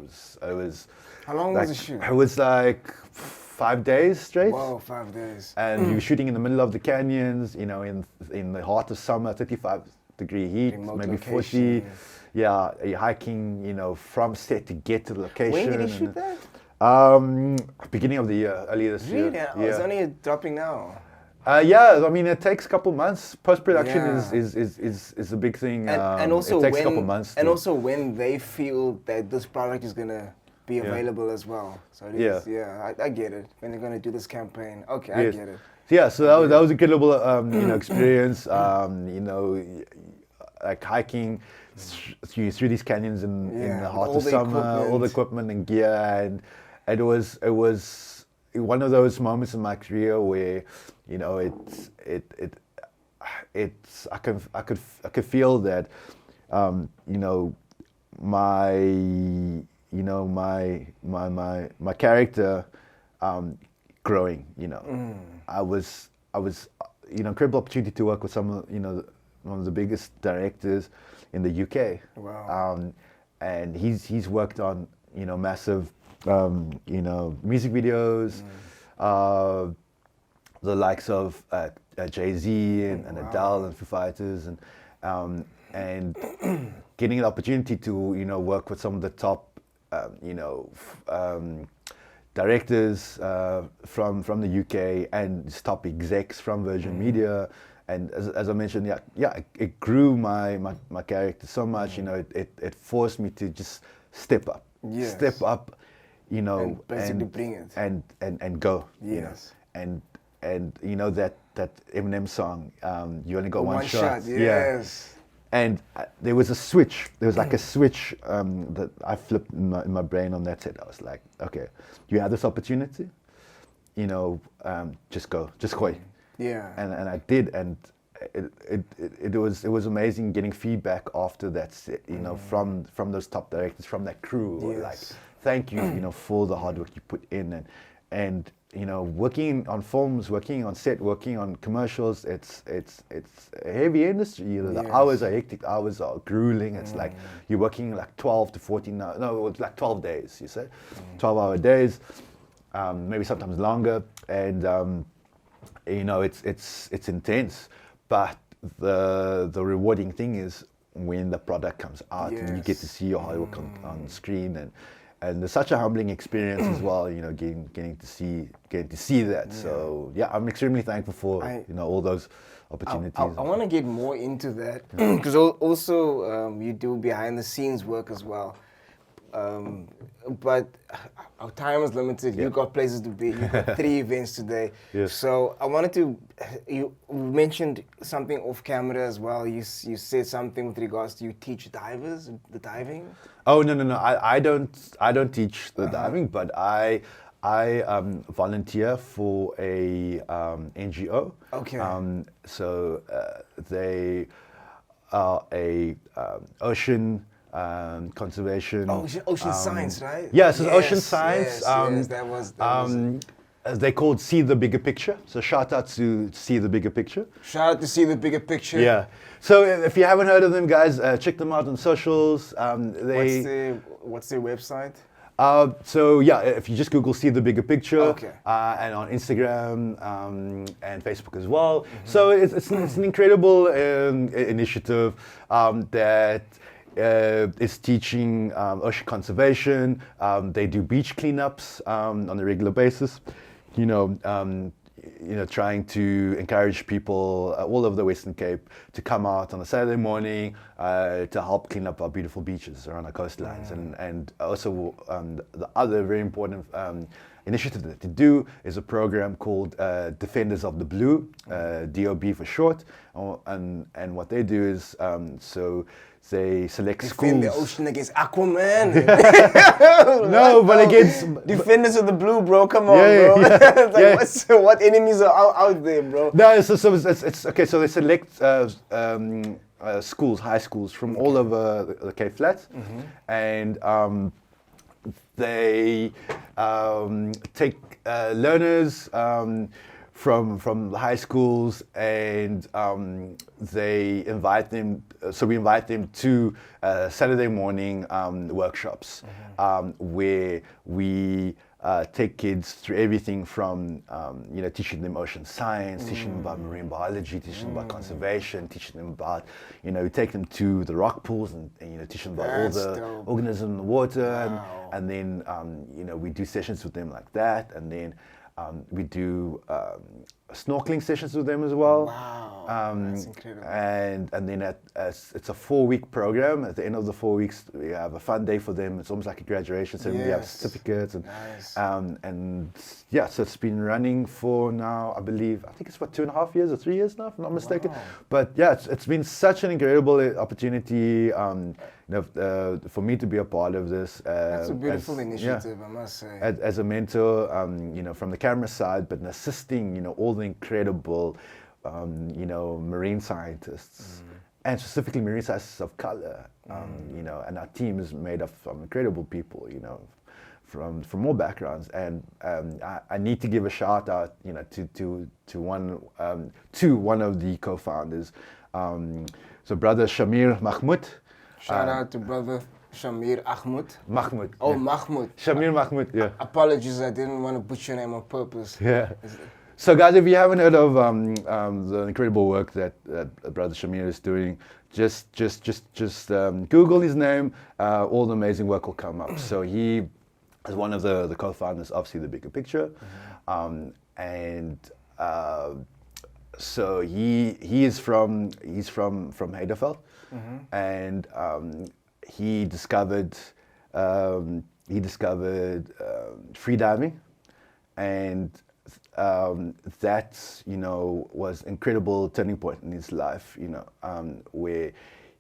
was. How long was the shoot? It was like 5 days straight. Wow, 5 days. And you were shooting in the middle of the canyons, in the heart of summer, 35-degree heat, remote maybe location. 40. Yeah, you're hiking, from set to get to the location. When did you shoot that? Beginning of the year, early this year. Really? Oh, it's only dropping now. It takes a couple months. Post-production is a big thing. And also it takes a couple months. And also when they feel that this product is gonna be available as well. So it is, I get it. When they're gonna do this campaign, okay, I get it. Yeah, so that was incredible, experience. like hiking through these canyons in the heart all of the summer, all the equipment and gear, and it was one of those moments in my career where, you know, it's I could feel that, you know, my character growing. You know, I was you know, incredible opportunity to work with some of, you know, one of the biggest directors in the UK. Wow. And he's worked on, you know, massive, you know, music videos, the likes of Jay-Z and Adele and Foo Fighters, and getting the opportunity to, you know, work with some of the top, you know, directors from the UK and top execs from Virgin Media. And as I mentioned, it grew my character so much. You know, it forced me to just step up, you know, and basically bring it and go. Yes. You know? And you know that Eminem song, you only got one shot. Yes. And there was a switch. There was like a switch that I flipped in my brain on that set. I was like, okay, you have this opportunity, you know, just go, just go. Yeah. And I did, and it was amazing getting feedback after that set, you know, from those top directors, from that crew. Yes. Like, thank you, you know, for the hard work you put in, and you know, working on films, working on set, working on commercials, it's a heavy industry. You know, the hours are hectic, hours are grueling. It's like you're working like 12 to 14 hours. No, it's like 12 days, you say, 12-hour days, maybe sometimes longer, and you know, it's intense. But the rewarding thing is when the product comes out and you get to see your hard work on screen, and it's such a humbling experience as well, you know, getting to see that. Yeah. So yeah, I'm extremely thankful for you know, all those opportunities. I want to get more into that because also you do behind the scenes work as well. But our time is limited. You got places to be. You got 3 events today. Yes. So I wanted to. You mentioned something off camera as well. You said something with regards to you teach divers, the diving. Oh no! I don't teach the diving, but I volunteer for a NGO. Okay. So they are a ocean conservation. Ocean science, right? Yeah, so ocean science. Yes, that was they called See the Bigger Picture. So shout out to See the Bigger Picture. Shout out to See the Bigger Picture. Yeah. So if you haven't heard of them, guys, check them out on socials. What's their website? So yeah, if you just Google See the Bigger Picture, and on Instagram and Facebook as well. So it's an incredible initiative that is teaching ocean conservation. They do beach cleanups on a regular basis. You know, trying to encourage people all over the Western Cape to come out on a Saturday morning to help clean up our beautiful beaches around our coastlines. And also the other very important initiative that they do is a program called Defenders of the Blue, DOB for short. And what they do is, so they select schools. Defend the ocean against Aquaman. No, but against Defenders of the Blue, bro. Come on, bro. It's like, what enemies are out there, bro? No, so it's okay. So they select schools, high schools from all over the Cape Flats, and they take learners from the high schools, and they invite them. So we invite them to Saturday morning workshops where we take kids through everything from you know, teaching them ocean science, teaching them about marine biology, teaching them about conservation, teaching them about, you know, we take them to the rock pools and you know, teach them about all the organisms in the water, and then you know, we do sessions with them like that, and then We do snorkeling sessions with them as well. Wow, that's incredible. And then it's a 4-week program. At the end of the 4 weeks, we have a fun day for them. It's almost like a graduation ceremony. We have Yes. certificates and Nice. and yeah, so it's been running for now, I think it's what, 2.5 years or 3 years now, if I'm not mistaken. Wow. But yeah, it's been such an incredible opportunity, for me to be a part of this. That's a beautiful as- initiative, I must say. as a mentor, from the camera side, but assisting, all the incredible, marine scientists, and specifically marine scientists of color, and our team is made up of incredible people, from all backgrounds, and I need to give a shout out, to one of the co-founders, so brother Shamir Mahmoud. Shout out to brother Shamir Ahmud. Mahmoud. Oh, yeah. Mahmoud. Shamir Mahmoud, yeah. Apologies, I didn't want to butcher your name on purpose. Yeah. So, guys, if you haven't heard of the incredible work that Brother Shamir is doing, just Google his name. All the amazing work will come up. So he is one of the co-founders, obviously, the Bigger Picture, so he is from Heidelberg, and he discovered free diving, and that was incredible turning point in his life, where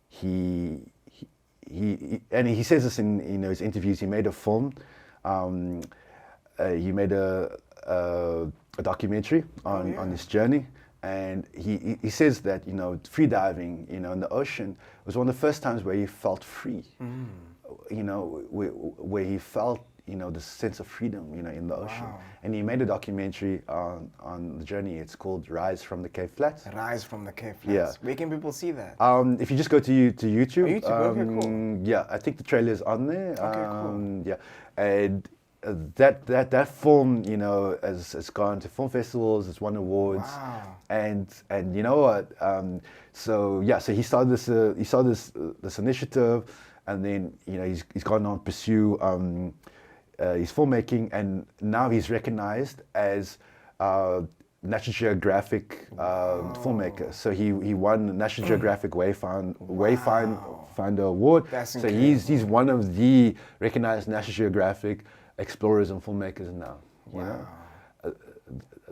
he and he says this in his interviews. He made a film, he made a documentary on his journey, and he says that free diving in the ocean was one of the first times where he felt free, where he felt the sense of freedom in the ocean. Wow. And he made a documentary on the journey. It's called Rise from the Cape Flats. Rise from the Cape Flats. Yeah. Where can people see that? If you just go to YouTube, YouTube, okay, cool. Yeah, I think the trailer is on there. Okay, cool. Yeah, and that film, has gone to film festivals. It's won awards. Wow. And you know what? So he started this initiative, and then he's gone on to pursue his filmmaking, and now he's recognized as National Geographic filmmaker. So he won the National Geographic Wayfinder Award. That's so he's one of the recognized National Geographic explorers and filmmakers now. Wow.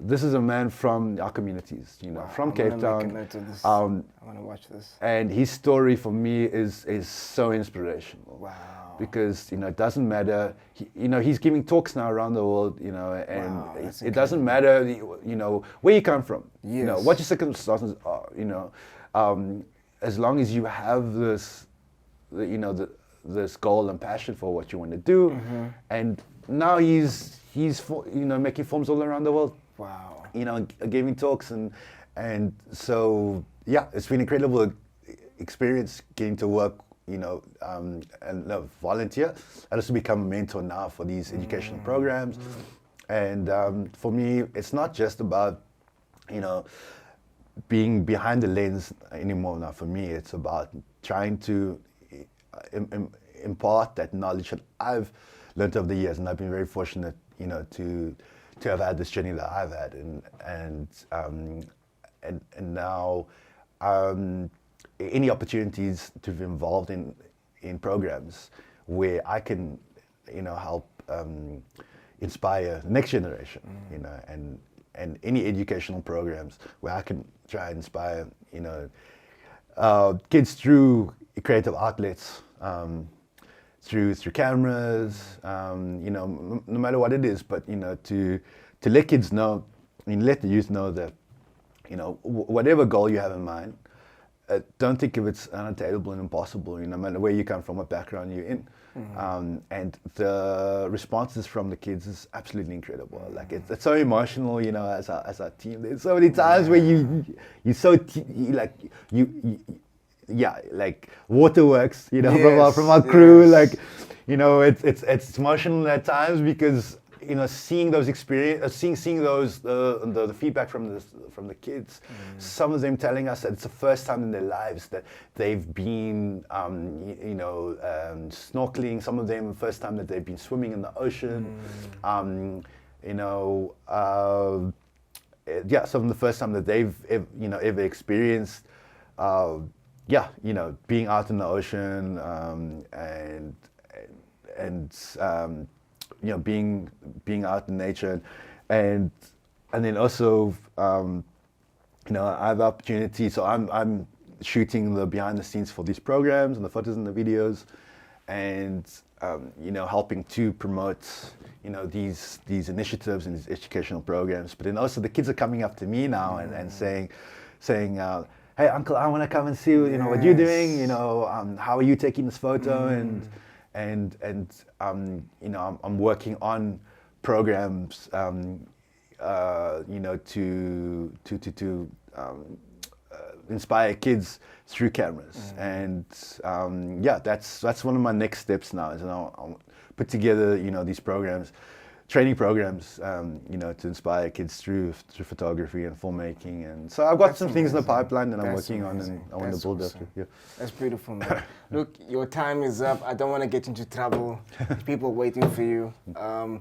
This is a man from our communities, from I'm Cape gonna make Town. a note of this. I want to watch this. And his story for me is so inspirational. Wow. Because it doesn't matter. He's giving talks now around the world. And Wow, that's it doesn't matter. Where you come from. Yes. What your circumstances are. As long as you have this, this goal and passion for what you want to do, and now he's making films all around the world. Wow. Giving talks and so yeah, it's been an incredible experience getting to work, and volunteer, and also become a mentor now for these educational programs. And for me, it's not just about being behind the lens anymore. Now, for me, it's about trying to impart that knowledge that I've learned over the years, and I've been very fortunate, to have had this journey that I've had, and now any opportunities to be involved in programs where I can, help inspire the next generation, and any educational programs where I can try and inspire, kids through creative outlets, through cameras, no matter what it is, but to let kids know, let the youth know that, whatever goal you have in mind, don't think of it's unattainable and impossible. No matter where you come from, what background you're in, and the responses from the kids is absolutely incredible. Like it's so emotional, as our team. There's so many times where like waterworks, Yes, from our crew, yes. it's emotional at times because seeing those seeing those the feedback from the kids, some of them telling us that it's the first time in their lives that they've been snorkeling, some of them the first time that they've been swimming in the ocean, you know, yeah, some of the first time that they've ever experienced, yeah, you know, being out in the ocean, and you know, being out in nature, and then also, you know, I have the opportunity. So I'm shooting the behind the scenes for these programs and the photos and the videos, and you know, helping to promote, you know, these initiatives and these educational programs. But then also the kids are coming up to me now and saying, hey uncle, I want to come and see, you know, what you're doing, you know, how are you taking this photo, and you know, I'm working on programs, you know, to inspire kids through cameras. And yeah, that's one of my next steps now, is, you know, I'll put together, you know, these programs, training programs, you know, to inspire kids through photography and filmmaking. And so I've got some things in the pipeline that I'm working on, and I want to build up. Yeah. That's beautiful, man. Look, your time is up. I don't want to get into trouble. People waiting for you.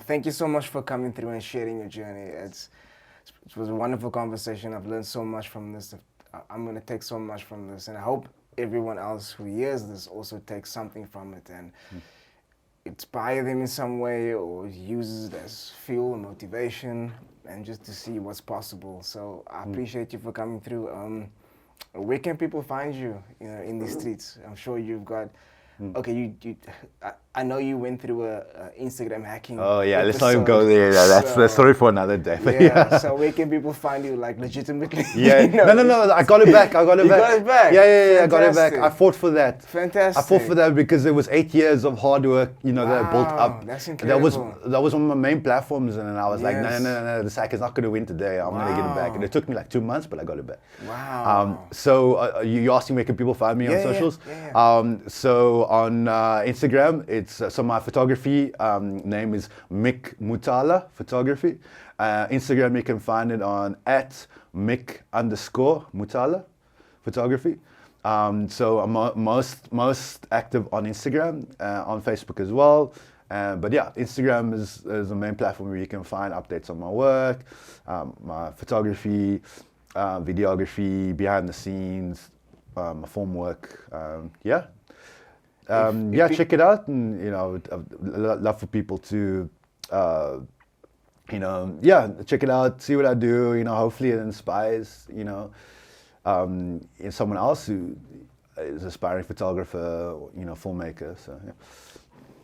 Thank you so much for coming through and sharing your journey. It was a wonderful conversation. I've learned so much from this. I'm going to take so much from this, and I hope everyone else who hears this also takes something from it and inspire them in some way, or uses it as fuel and motivation, and just to see what's possible. So I appreciate you for coming through. Where can people find you, you know, in the streets? I'm sure you've got. Okay, I know you went through a Instagram hacking. Oh yeah, let's not even go there. That's the story for another day. But yeah. So where can people find you, like, legitimately? Yeah. You know, No. I got it back. You got it back? Yeah. I got it back. I fought for that. Fantastic. I fought for that because it was 8 years of hard work, you know, that I built up. That's incredible. That was one of my main platforms, and I was like, Yes. no, this hack is not going to win today. I'm going to get it back. And it took me like 2 months, but I got it back. Wow. So you asking where can people find me on socials? Yeah. So on Instagram, it's so my photography name is Mikhail Motala Photography. Instagram, you can find it on @Mik_Mutala Photography. So I'm most active on Instagram, on Facebook as well. But yeah, Instagram is the main platform where you can find updates on my work, my photography, videography, behind the scenes, my film work. Yeah. Yeah, check it out, and you know, I'd love for people to, you know, yeah, check it out, see what I do. You know, hopefully it inspires, you know, someone else who is an aspiring photographer, you know, filmmaker. So yeah.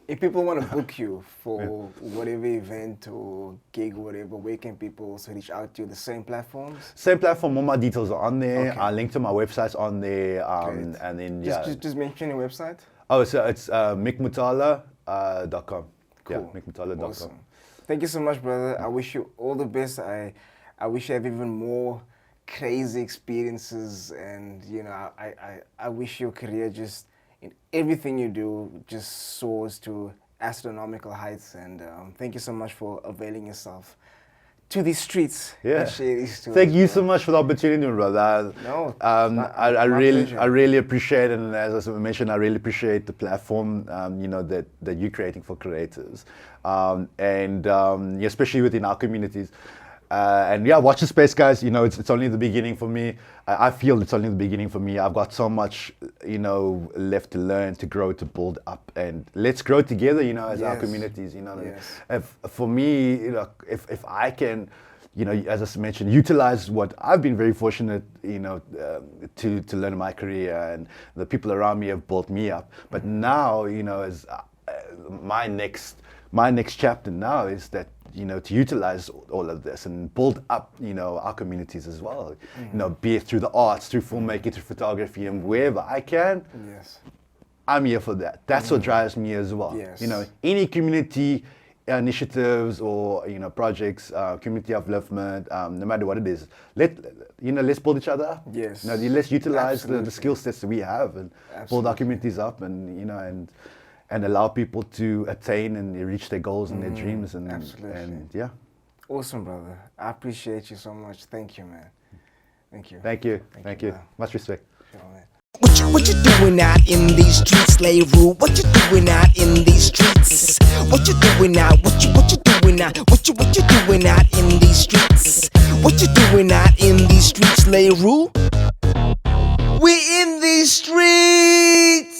If people want to book you for whatever event or gig or whatever, where can people also reach out to you? The same platforms? Same platform. All my details are on there. Okay. I link to my website's on there. And then Just mention your website. Oh, so it's mikmutala.com. Cool. Yeah, mikmutala.com. Awesome. Thank you so much, brother. I wish you all the best. I wish you have even more crazy experiences, and you know, I wish your career just in everything you do just soars to astronomical heights. And thank you so much for availing yourself to these streets. Yeah. And share these stories. Thank you so much for the opportunity, brother. No, I really appreciate it, and as I mentioned, I really appreciate the platform, you know, that you're creating for creators, and especially within our communities. And yeah, watch the space, guys. You know, it's only the beginning for me. I feel it's only the beginning for me. I've got so much, you know, left to learn, to grow, to build up, and let's grow together, you know, as our communities. You know, for me, you know, if I can, you know, as I mentioned, utilize what I've been very fortunate, you know, to learn in my career, and the people around me have built me up. But now, you know, as my next chapter now is that, you know, to utilize all of this and build up, you know, our communities as well. You know, be it through the arts, through filmmaking, through photography, and wherever I can. Yes. I'm here for that. That's what drives me as well. Yes. You know, any community initiatives or, you know, projects, community upliftment, no matter what it is, let's build each other up. Yes. You know, let's utilize the Absolutely. skill sets that we have and build Absolutely. our communities up, and, you know, and allow people to attain and reach their goals and their dreams. And Absolutely. and yeah. Awesome, brother. I appreciate you so much. Thank you, man. Thank you. Thank you. Thank Thank you, you. man. Much respect. Sure, man. What you doing out in these streets, slave rule? What you doing out in these streets? What you doing out? What you doing? doing out? What you doing out in these streets? What you doing out in these streets, Leroy? We in these streets.